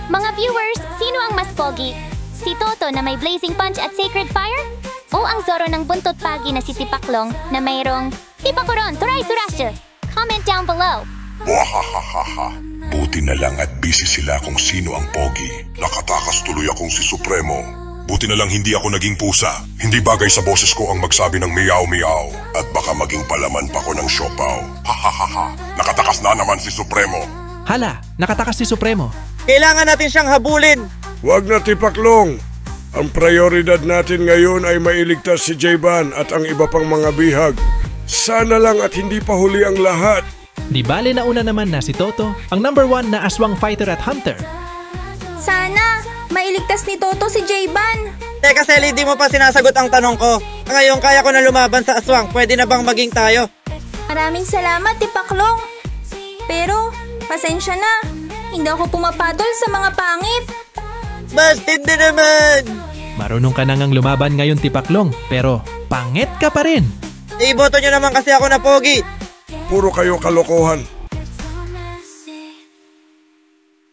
Mga viewers, sino ang mas pogi? Si Toto na may blazing punch at sacred fire? O ang Zoro ng buntot pagi na si Tipaklong na mayroong Tipakuron, Turay Surasher? Comment down below. Wahahaha. Buti na lang at busy sila kung sino ang pogi. Nakatakas tuloy akong si Supremo. Buti na lang hindi ako naging pusa. Hindi bagay sa boses ko ang magsabi ng meow-meow. At baka maging palaman pa ko ng siopaw. Hahaha. Nakatakas na naman si Supremo. Hala, nakatakas si Supremo. Kailangan natin siyang habulin. Huwag na Tipaklong. Ang prioridad natin ngayon ay mailigtas si J-Ban at ang iba pang mga bihag. Sana lang at hindi pa huli ang lahat. Di bale na una naman na si Toto, ang number 1 na aswang fighter at hunter. Sana, mailigtas ni Toto si J-Ban. Teka Selly, di mo pa sinasagot ang tanong ko. Ngayon kaya ko na lumaban sa aswang. Pwede na bang maging tayo? Maraming salamat, Tipaklong. Pero, pasensya na. Hindi ako pumapadol sa mga pangit. Bastid na naman! Marunong ka na ngang lumaban ngayon, Tipaklong, pero pangit ka pa rin. Iboto nyo naman kasi ako na pogi. Puro kayo kalokohan.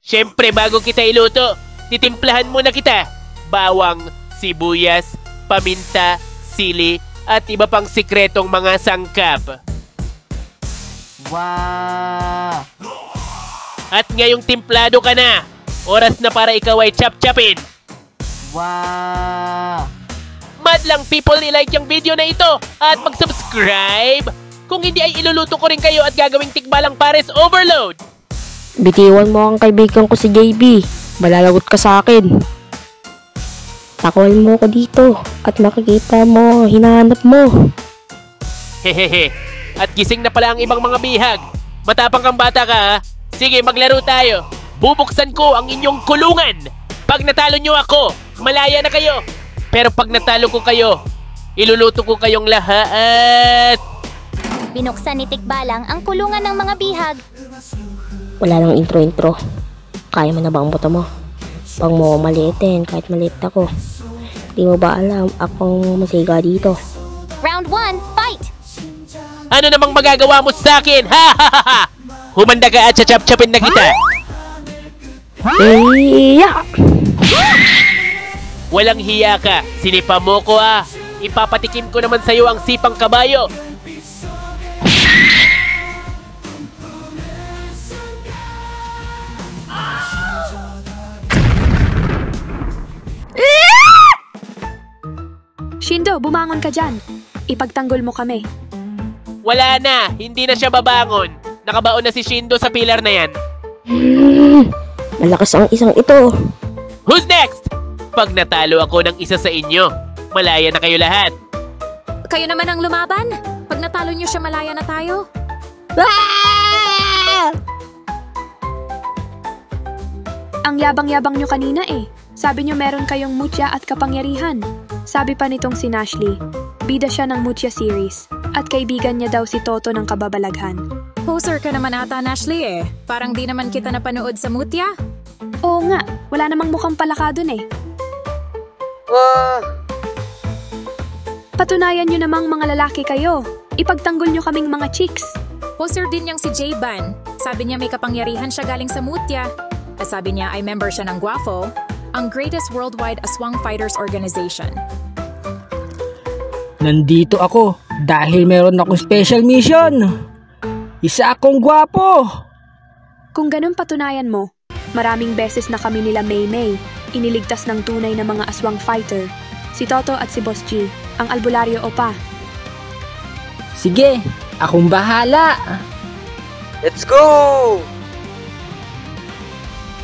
Siyempre, bago kita iluto, titimplahan muna kita. Bawang, sibuyas, paminta, sili, at iba pang sikretong mga sangkap. Wow! At ngayong timplado ka na, oras na para ikaw ay chop-chopin. Wow! Madlang people, i-like yung video na ito at mag-subscribe. Kung hindi ay iluluto ko rin kayo at gagawing tikbalang pares overload. Bitiwan mo ang kaibigan ko si JB. Malalagot ka sa akin. Takuin mo ko dito at makikita mo, hinahanap mo. Hehehe. At gising na pala ang ibang mga bihag. Matapang kang bata ka ha. Sige, maglaro tayo. Bubuksan ko ang inyong kulungan. Pag natalo nyo ako, malaya na kayo. Pero pag natalo ko kayo, iluluto ko kayong lahat. Binuksan ni Tikbalang ang kulungan ng mga bihag. Wala nang intro-intro. Kaya mo na ba ang boto mo? Pag mo maliitin kahit maliit ako. Di mo ba alam akong masiga dito? Round 1, fight! Ano namang magagawa mo sa akin? Ha ha ha ha! Humanda ka at chachap-chapin na kita. Iya! Walang hiya ka. Sinipa mo ko ah. Ipapatikim ko naman sa'yo ang sipang kabayo. Shindo, bumangon ka dyan. Ipagtanggol mo kami. Wala na. Hindi na siya babangon. Nakabaon na si Shindo sa pilar na yan. Malakas ang isang ito. Who's next? Pag natalo ako ng isa sa inyo, malaya na kayo lahat. Kayo naman ang lumaban. Pag natalo nyo siya, malaya na tayo. Ang yabang-yabang nyo kanina eh. Sabi nyo meron kayong mutya at kapangyarihan. Sabi pa nitong si Nashley, bida siya ng mutya series. At kaibigan niya daw si Toto ng kababalaghan. Poser ka naman ata, Nashley eh. Parang di naman kita napanood sa mutya. Oo nga, wala namang mukhang palaka dun eh. Patunayan nyo namang mga lalaki kayo. Ipagtanggol nyo kaming mga chicks. Poser din yang si J-Ban. Sabi niya may kapangyarihan siya galing sa mutya. At sabi niya ay member siya ng Guafo, ang greatest worldwide aswang fighters organization. Nandito ako dahil meron akong special mission. Isa akong gwapo. Kung ganun patunayan mo, maraming beses na kami nila Maymay iniligtas ng tunay na mga aswang fighter. Si Toto at si Boss G, ang albularyo opa. Sige, akong bahala. Let's go!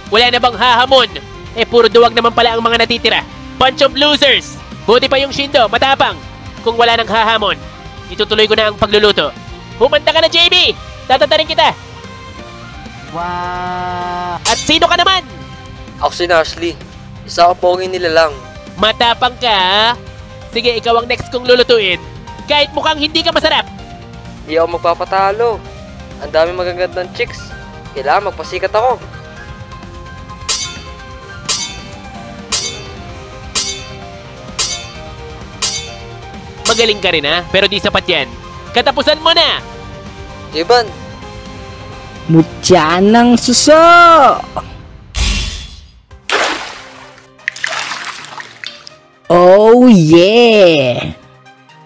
Wala na bang hahamon? Eh puro duwag naman pala ang mga natitira. Bunch of losers! Buti pa yung Shindo, matapang. Kung wala nang hahamon, itutuloy ko na ang pagluluto. Humanda ka na, JB! Tatatarin kita! Wow! At sino ka naman? Ako si Nashley. Isa ako ponging nilalang. Matapang ka, ha? Sige, ikaw ang next kong lulutuin. Kahit mukhang hindi ka masarap. Hindi ako magpapatalo. Ang dami magagandang chicks. Kailangan magpasikat ako. Magaling ka rin ha, pero di sapat yan. Katapusan mo na! J-Ban, Mutya ng suso! Oh yeah!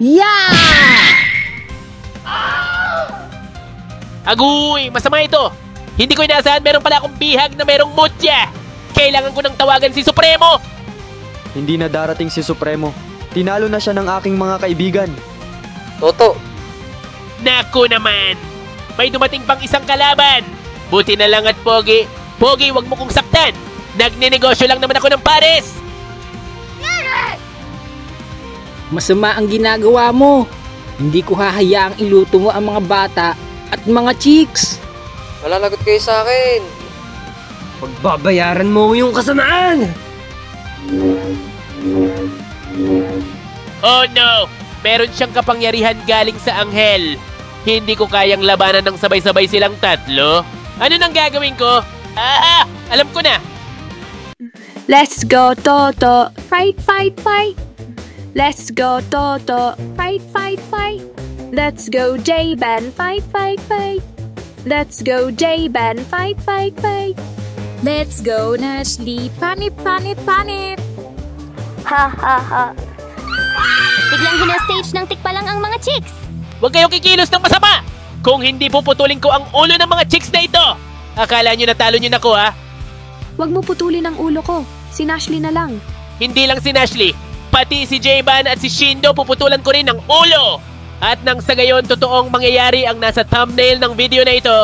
Yeah! Agoy! Masama ito! Hindi ko inaasahan meron pala akong bihag na merong mutya! Kailangan ko nang tawagan si Supremo! Hindi na darating si Supremo. Tinalo na siya ng aking mga kaibigan. Toto. Naku naman! May dumating pang isang kalaban! Buti na lang at Pogi. Pogi, wag mo kong saktan! Nagninegosyo lang naman ako ng pares! Masama ang ginagawa mo. Hindi ko hahayaang iluto mo ang mga bata at mga chicks. Malalagot kayo sa akin. Pagbabayaran mo yung kasamaan. Oh no! Meron siyang kapangyarihan galing sa anghel. Hindi ko kayang labanan ng sabay-sabay silang tatlo. Ano nang gagawin ko? Alam ko na! Let's go, Toto! Fight, fight, fight! Let's go, Toto! Fight, fight, fight! Let's go, J-Ban! Fight, fight, fight! Let's go, J-Ban! Fight, fight, fight! Let's go, Nashley! Panip, panip, panip! Ha, ha, ha! Biglang hinastage ng tikbalang ang mga chicks! Huwag kayong kikilos ng masama! Kung hindi puputulin ko ang ulo ng mga chicks na ito! Akala nyo natalo nyo na ko ha? Huwag mo putulin ang ulo ko. Si Nashley na lang. Hindi lang si Nashley. Pati si J-Ban at si Shindo puputulan ko rin ng ulo! At nang sa gayon, totoong mangyayari ang nasa thumbnail ng video na ito.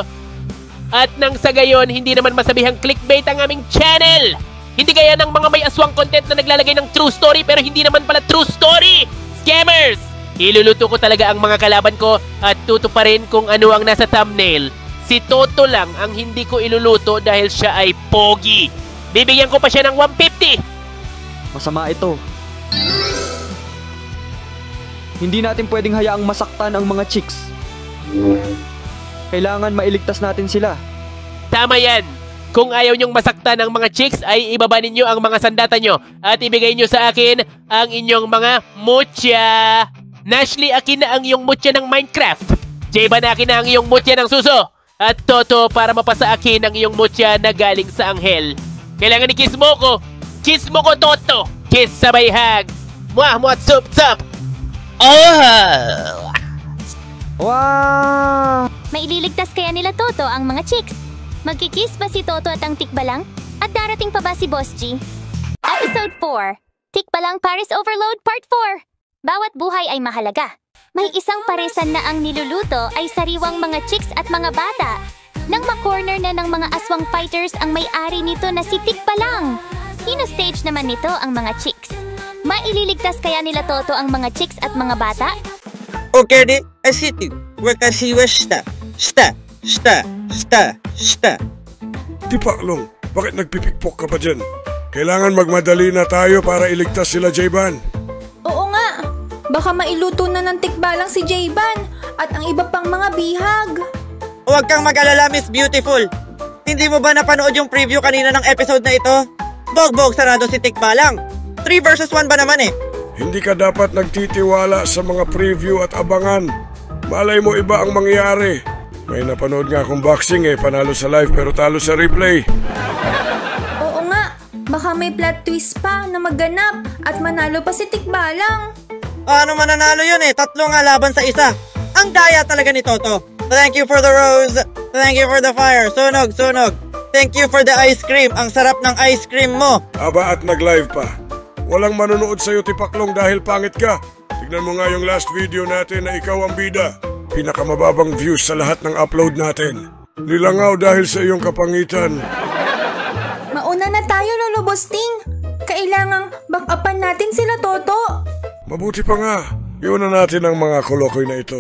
At nang sa gayon, hindi naman masabihang clickbait ang aming channel! Hindi kaya ng mga may aswang content na naglalagay ng true story pero hindi naman pala true story! Scammers! Iluluto ko talaga ang mga kalaban ko at tutuparin kung ano ang nasa thumbnail. Si Toto lang ang hindi ko iluluto dahil siya ay pogi. Bibigyan ko pa siya ng 150! Masama ito. Hindi natin pwedeng hayaang masaktan ang mga chicks. Kailangan mailigtas natin sila. Tama yan! Kung ayaw nyong masaktan ng mga chicks ay ibaba ninyo ang mga sandata nyo at ibigay nyo sa akin ang inyong mga mutya. Nashley, akin na ang iyong mutya ng Minecraft. J-Ban, akin na ang iyong mutya ng suso. At Toto, para mapasa akin ang iyong mutya na galing sa anghel. Kailangan i-kiss mo ko. Kiss mo ko, Toto. Kiss sabay hag. Mwah, mwah, sup, sup. Oh! Wow! Maililigtas kaya nila Toto ang mga chicks? Magkikiss ba si Toto at ang tikbalang? At darating pa ba si Boss G? Episode 4, Tikbalang Paris Overload Part 4. Bawat buhay ay mahalaga. May isang paresan na ang niluluto ay sariwang mga chicks at mga bata. Nang makorner na ng mga aswang fighters ang may-ari nito na si Tikbalang. Hino-stage naman nito ang mga chicks. Maililigtas kaya nila Toto ang mga chicks at mga bata? Okay di, asitu. Wakashi wa shita. Shita, shita, shita, shita. Tipaklong, bakit nagpipikpok ka pa dyan? Kailangan magmadali na tayo para iligtas sila, J-Ban. Oo nga. Baka mailuto na ng tikbalang si J-Ban at ang iba pang mga bihag. Huwag kang mag-alala, Miss Beautiful. Hindi mo ba napanood yung preview kanina ng episode na ito? Bogbog sarado si Tikbalang. 3 versus 1 ba naman eh? Hindi ka dapat nagtitiwala sa mga preview at abangan. Malay mo iba ang mangyayari. May napanood nga akong boxing panalo sa live pero talo sa replay. Oo nga, baka may plot twist pa na maganap at manalo pa si Tikbalang. Ano mananalo yun 3 nga laban sa isa. Ang daya talaga ni Toto. Thank you for the rose. Thank you for the fire. Sunog, sunog. Thank you for the ice cream. Ang sarap ng ice cream mo. Aba at nag-live pa. Walang manonood sa'yo, Tipaklong, dahil pangit ka. Tignan mo nga yung last video natin na ikaw ang bida. Pinakamababang views sa lahat ng upload natin. Nilangaw dahil sa iyong kapangitan. Mauna na tayo, Lolo Busting. Kailangang back-upan natin sila, Toto. Mabuti pa nga. Iuna natin ang mga kolokoy na ito.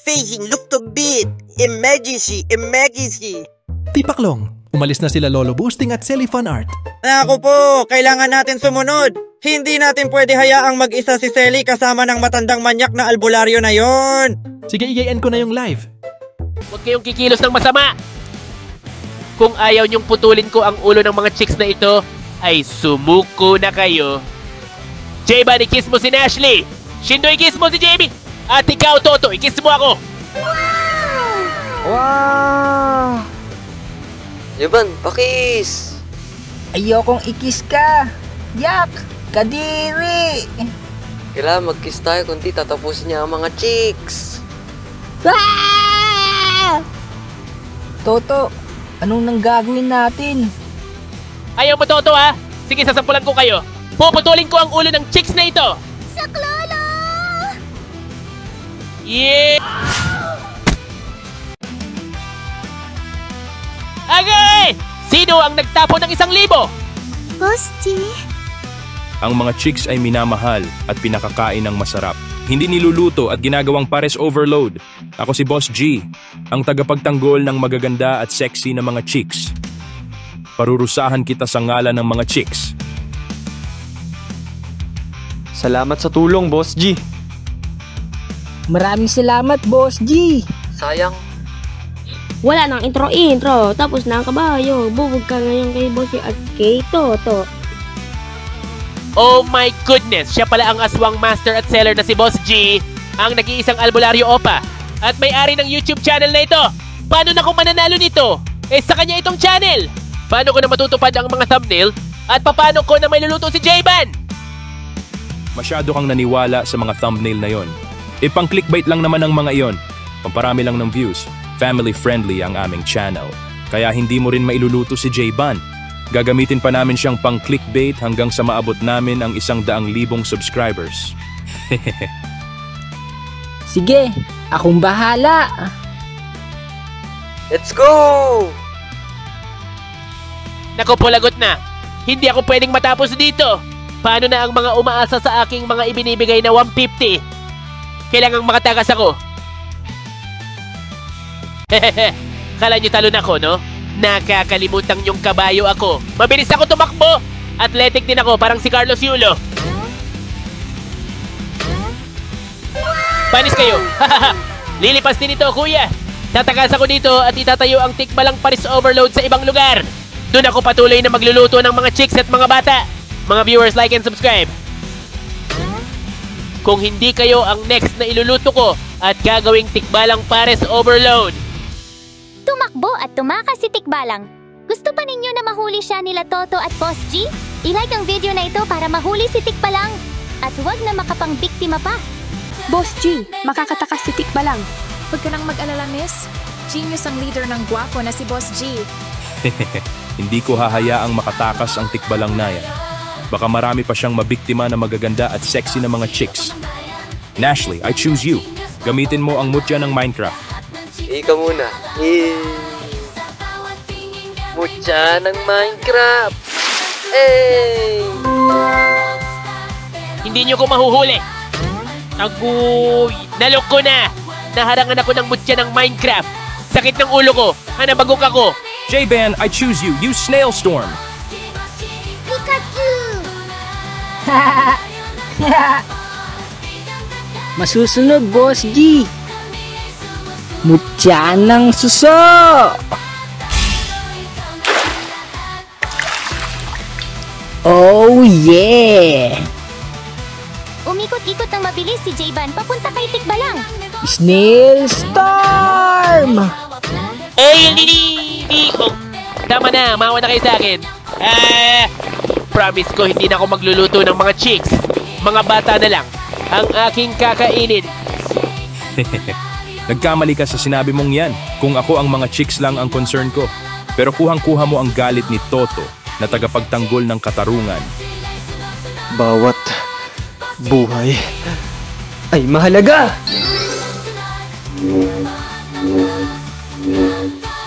Facing look to beat. Emergency, emergency. Tipaklong, umalis na sila Lolo Boosting at Selly Fun Art. Naku po, kailangan natin sumunod. Hindi natin pwede hayaang mag-isa si Selly kasama ng matandang manyak na albularyo na yon. Sige, igayin ko na yung live. Huwag kayong kikilos ng masama. Kung ayaw niyong putulin ko ang ulo ng mga chicks na ito, ay sumuko na kayo. J-Ban, i-kiss mo si Nashley. Shindo, i-kiss mo si JB! At ikaw, Toto, i-kiss mo ako! Wow! Jayban, pakis! Ayokong ikis ka. Yak! Kadiri! Kailangan mag-kiss tayo kundi tatapusin niya ang mga chicks. Toto, anong nang gagawin natin? Ayaw mo, Toto, ha? Sige, sasampulan ko kayo. Puputulin ko ang ulo ng chicks na ito! Saklolo! Yeah! Agay! Sino ang nagtapo ng 1,000? Boss G. Ang mga chicks ay minamahal at pinakakain ng masarap. Hindi niluluto at ginagawang pares overload. Ako si Boss G, ang tagapagtanggol ng magaganda at sexy na mga chicks. Parurusahan kita sa ngalan ng mga chicks. Salamat sa tulong, Boss G. Maraming salamat, Boss G. Sayang. Wala nang intro. Tapos na ang kabayo. Bubog ka ngayon kay Boss G at kay Toto. Oh my goodness! Siya pala ang aswang master at seller na si Boss G, ang nag-iisang albularyo opa, at may-ari ng YouTube channel na ito. Paano na kung mananalo nito? Sa kanya itong channel! Paano ko na matutupad ang mga thumbnail? At paano ko na may luluto si Jayban? Masyado kang naniwala sa mga thumbnail na yon. Ipang-clickbait lang naman ang mga iyon. Pamparami lang ng views. Family-friendly ang aming channel. Kaya hindi mo rin mailuluto si Jayban. Gagamitin pa namin siyang pang-clickbait hanggang sa maabot namin ang 100,000 subscribers. Sige, akong bahala. Let's go! Naku po, lagot na. Hindi ako pwedeng matapos dito. Paano na ang mga umaasa sa aking mga ibinibigay na 150? Kailangang makatakas ako. Kala nyo talon ako, no? Nakakalimutan yung kabayo ako. Mabilis ako tumakbo. Athletic din ako, parang si Carlos Yulo. Panis kayo. Lilipas din ito, kuya. Tatakas ako dito at itatayo ang tikbalang panis overload sa ibang lugar. Doon ako patuloy na magluluto ng mga chicks at mga bata. Mga viewers, like and subscribe. Kung hindi kayo ang next na iluluto ko at gagawing tikbalang pares overload. Tumakbo at tumakas si Tikbalang. Gusto pa ninyo na mahuli siya nila Toto at Boss G? I-like ang video na ito para mahuli si Tikbalang. At huwag na makapangbiktima pa. Boss G, makakatakas si Tikbalang. Huwag ka nang mag-alala, miss. Genius ang leader ng gwapo na si Boss G. Hindi ko hahayaang makatakas ang tikbalang na yan. Baka marami pa siyang mabiktima na magaganda at sexy na mga chicks. Nashley, I choose you. Gamitin mo ang mutya ng Minecraft. Ika muna. Mutya ng Minecraft. Hindi nyo ko mahuhuli. Agoy! Nalok ko na! Naharangan ako ng mutya ng Minecraft. Sakit ng ulo ko. Hanabagok ako. Jayban, I choose you. Use Snail Storm. Pikachu! Masusunod, Boss G. Mutya ng suso! Oh yeah! Umikot-ikot ng mabilis si Jayban papunta kay Tikbalang. Snail Storm! Hindi ko. Tama na, mawa na kayo sa akin. Promise ko hindi na ako magluluto ng mga chicks. Mga bata na lang ang aking kakainin. Nagkamali ka sa sinabi mong yan. Kung ako ang mga chicks lang ang concern ko. Pero kuhang-kuha mo ang galit ni Toto na tagapagtanggol ng katarungan. Bawat buhay ay mahalaga!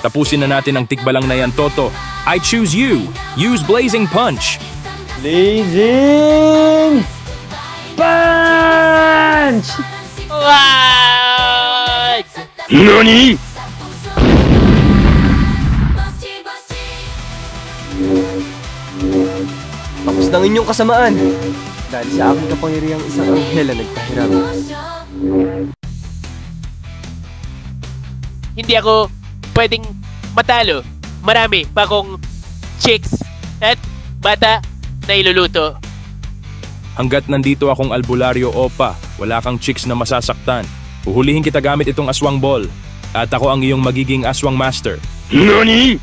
Tapusin na natin ang tikbalang na yan, Toto. I choose you. Use Blazing Punch. Blazing Punch! What? NANI?! Tapos ng inyong kasamaan. Dahil sa aking kapangyarihang isang anghel na nagpahiram. Hindi ako pwedeng matalo. Marami pa akong chicks at bata na iluluto. Hanggat nandito akong albularyo opa, Wala kang chicks na masasaktan. Uhulihin kita gamit itong aswang ball. At ako ang iyong magiging aswang master. NANI?!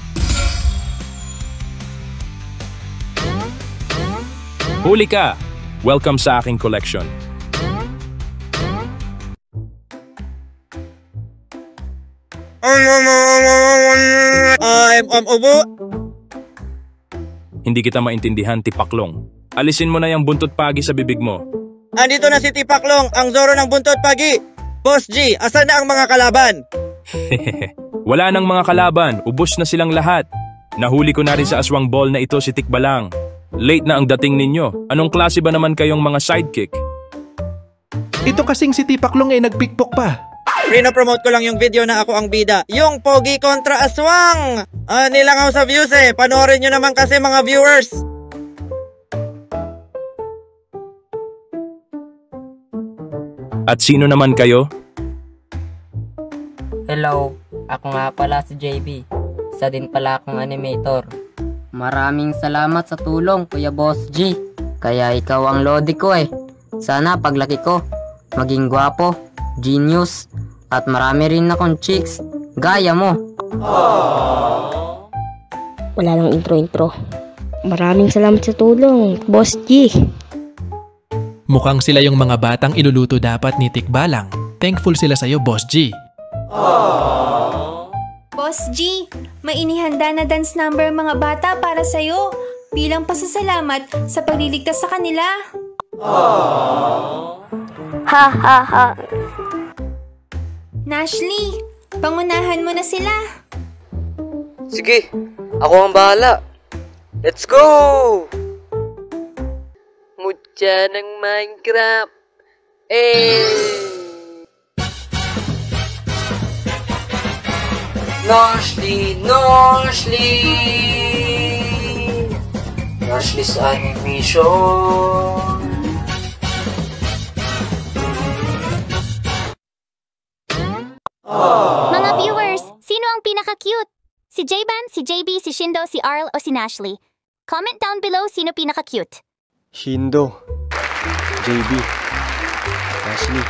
Huli ka! Welcome sa aking collection. Ubo? Hindi kita maintindihan, Tipaklong. Alisin mo na yung buntot pagi sa bibig mo. Andito na si Tipaklong, ang Zoro ng buntot pagi. Boss G, asan na ang mga kalaban? Wala nang mga kalaban, ubos na silang lahat. Nahuli ko na rin sa aswang ball na ito si Tikbalang. Late na ang dating ninyo. Anong klase ba naman kayong mga sidekick? Ito kasing si Tipaklong ay nagpikpok pa. Pina-promote ko lang yung video na ako ang bida. Yung pogi kontra aswang. Nilangaw sa views eh. Panoorin nyo naman kasi mga viewers. At sino naman kayo? Hello, ako nga pala si JB. Isa din pala akong animator. Maraming salamat sa tulong, Kuya Boss G. Kaya ikaw ang lodi ko eh. Sana paglaki ko, maging gwapo, genius, at marami rin akong chicks. Gaya mo. Wala nang intro. Maraming salamat sa tulong, Boss G. Mukhang sila yung mga batang iluluto dapat ni Tikbalang. Thankful sila sa'yo, Boss G. Boss G, may inihanda na dance number mga bata para sa'yo bilang pasasalamat sa pagliligtas sa kanila. Ha ha ha. Nashley, pangunahan mo na sila. Sige, ako ang bahala. Let's go! Mutya ng Minecraft. Nashley's animation. Mga viewers, sino ang pinaka-cute? Si J-Ban, si JB, si Shindo, si Arl o si Nashley? Comment down below sino pinaka-cute. Shindo, JB, Ashley,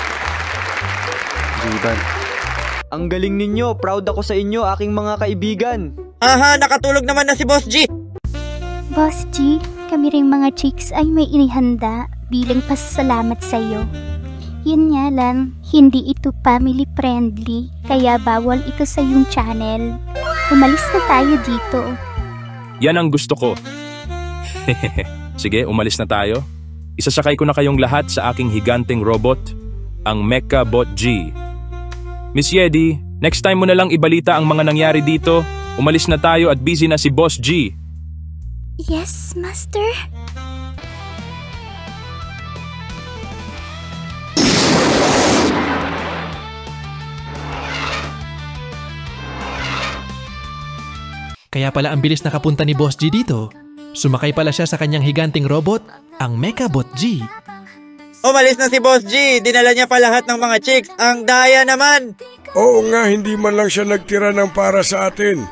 J-Ban. Ang galing ninyo, proud ako sa inyo, aking mga kaibigan. Aha, nakatulog naman na si Boss G. Boss G, kami ring mga chicks ay may inihanda bilang pasasalamat sa iyo. Yun nga lang, hindi ito family friendly, kaya bawal ito sa iyong channel. Umalis na tayo dito. Yan ang gusto ko. Sige, umalis na tayo. Isasakay ko na kayong lahat sa aking higanteng robot, ang Mecha Bot G. Miss Yedi, next time mo na lang ibalita ang mga nangyari dito. Umalis na tayo at busy na si Boss G. Yes, Master. Kaya pala ang bilis nakapunta ni Boss G dito. Sumakay pala siya sa kanyang higanting robot, ang Mecha Bot G. Umalis na si Boss G. Dinala niya pa lahat ng mga chicks. Ang daya naman. Oo nga, hindi man lang siya nagtira ng para sa atin.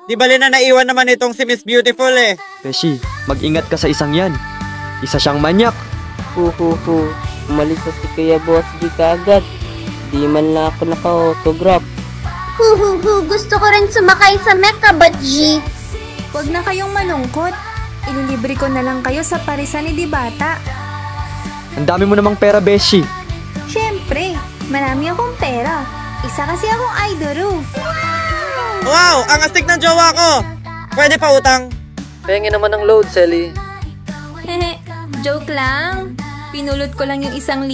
Di bali na naiwan naman itong si Miss Beautiful eh. Beshi, mag-ingat ka sa isang yan. Isa siyang manyak. Umalis na si Kuya Boss G kaagad. Di man lang ako naka-autograph. Gusto ko rin sumakay sa Mecha Bot G. Huwag na kayong malungkot. Ililibre ko na lang kayo sa parisan ni Dibata. Ang dami mo namang pera, Beshi. Siyempre, marami akong pera. Isa kasi akong idol. Wow! Ang astig ng jowa ko! Pwede pa utang? Pengen naman ng load, Selly. Joke lang. Pinulot ko lang yung 1,000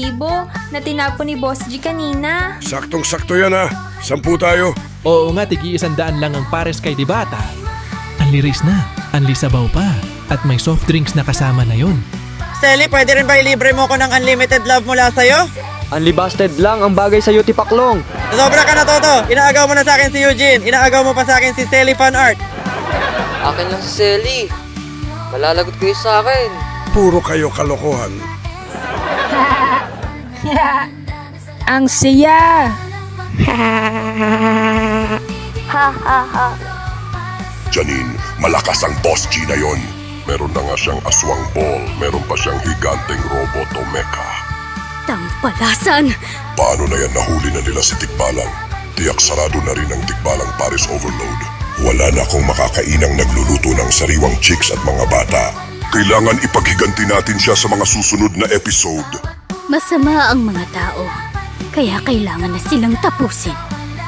na tinapon ni Boss G kanina. Saktong-sakto yan ah. 10 tayo. Oo nga, tig-100 lang ang pares kay Dibata. Anli-rice na, anli-sabaw pa, at may soft drinks na kasama na yon. Selly, pwede rin ba ilibre mo ko ng unlimited love mula sa'yo? Unlibasted lang ang bagay sa'yo, Tipaklong. Sobra ka na, Toto. Inaagaw mo na sa akin si Eugene. Inaagaw mo pa sa akin si Selly Fan Art. Akin lang si Selly. Malalagot kayo sa akin. Puro kayo kalokohan. Ang siya! Janine, malakas ang Boss G na yon. Meron na nga siyang aswang ball, meron pa siyang higanteng robot o mecha. Tampalasan! Paano na yan nahuli na nila si Tikbalang? Tiyak sarado na rin ang Tikbalang Paris Overload. Wala na akong makakainang nagluluto ng sariwang chicks at mga bata. Kailangan ipaghiganti natin siya sa mga susunod na episode. Masama ang mga tao, kaya kailangan na silang tapusin.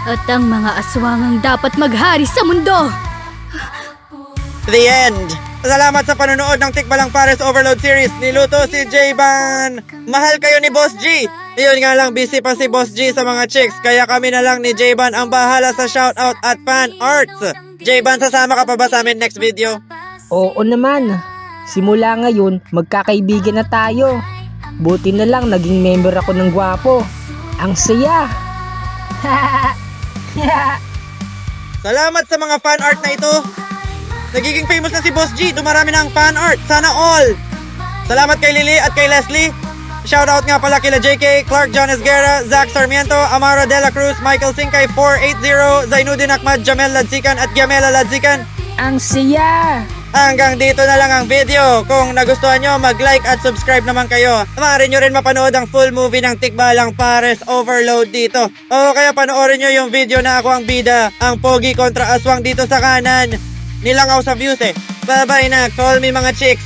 At ang mga aswangang dapat maghari sa mundo! The end! Salamat sa panonood ng Tikbalang Paris Overload series. Niluto si J-Ban. Mahal kayo ni Boss G. Yun nga lang, busy pa si Boss G sa mga chicks. Kaya kami na lang ni J-Ban ang bahala sa shoutout at fan arts. J-Ban, sasama ka pa ba sa amin next video? Oo naman. Simula ngayon, magkakaibigan na tayo. Buti na lang naging member ako ng Gwapo. Ang saya. Salamat sa mga fan art na ito. Nagiging famous na si Boss G. Dumarami ng fan art. Sana all. Salamat kay Lily at kay Leslie. Shoutout nga pala kila JK, Clark John Esguerra, Zach Sarmiento, Amara De La Cruz, Michael Sinkay 480, Zainuddin Ahmad, Jamel Ladzikan at Giamela Ladzikan. Ang siya! Hanggang dito na lang ang video. Kung nagustuhan nyo, mag-like at subscribe naman kayo. Maaari nyo rin mapanood ang full movie ng Tikbalang Paris Overload dito. O kaya panoorin nyo yung video na ako ang bida, ang pogi kontra aswang dito sa kanan. Nilangaw sa views eh. Bye-bye na. Call me mga chicks.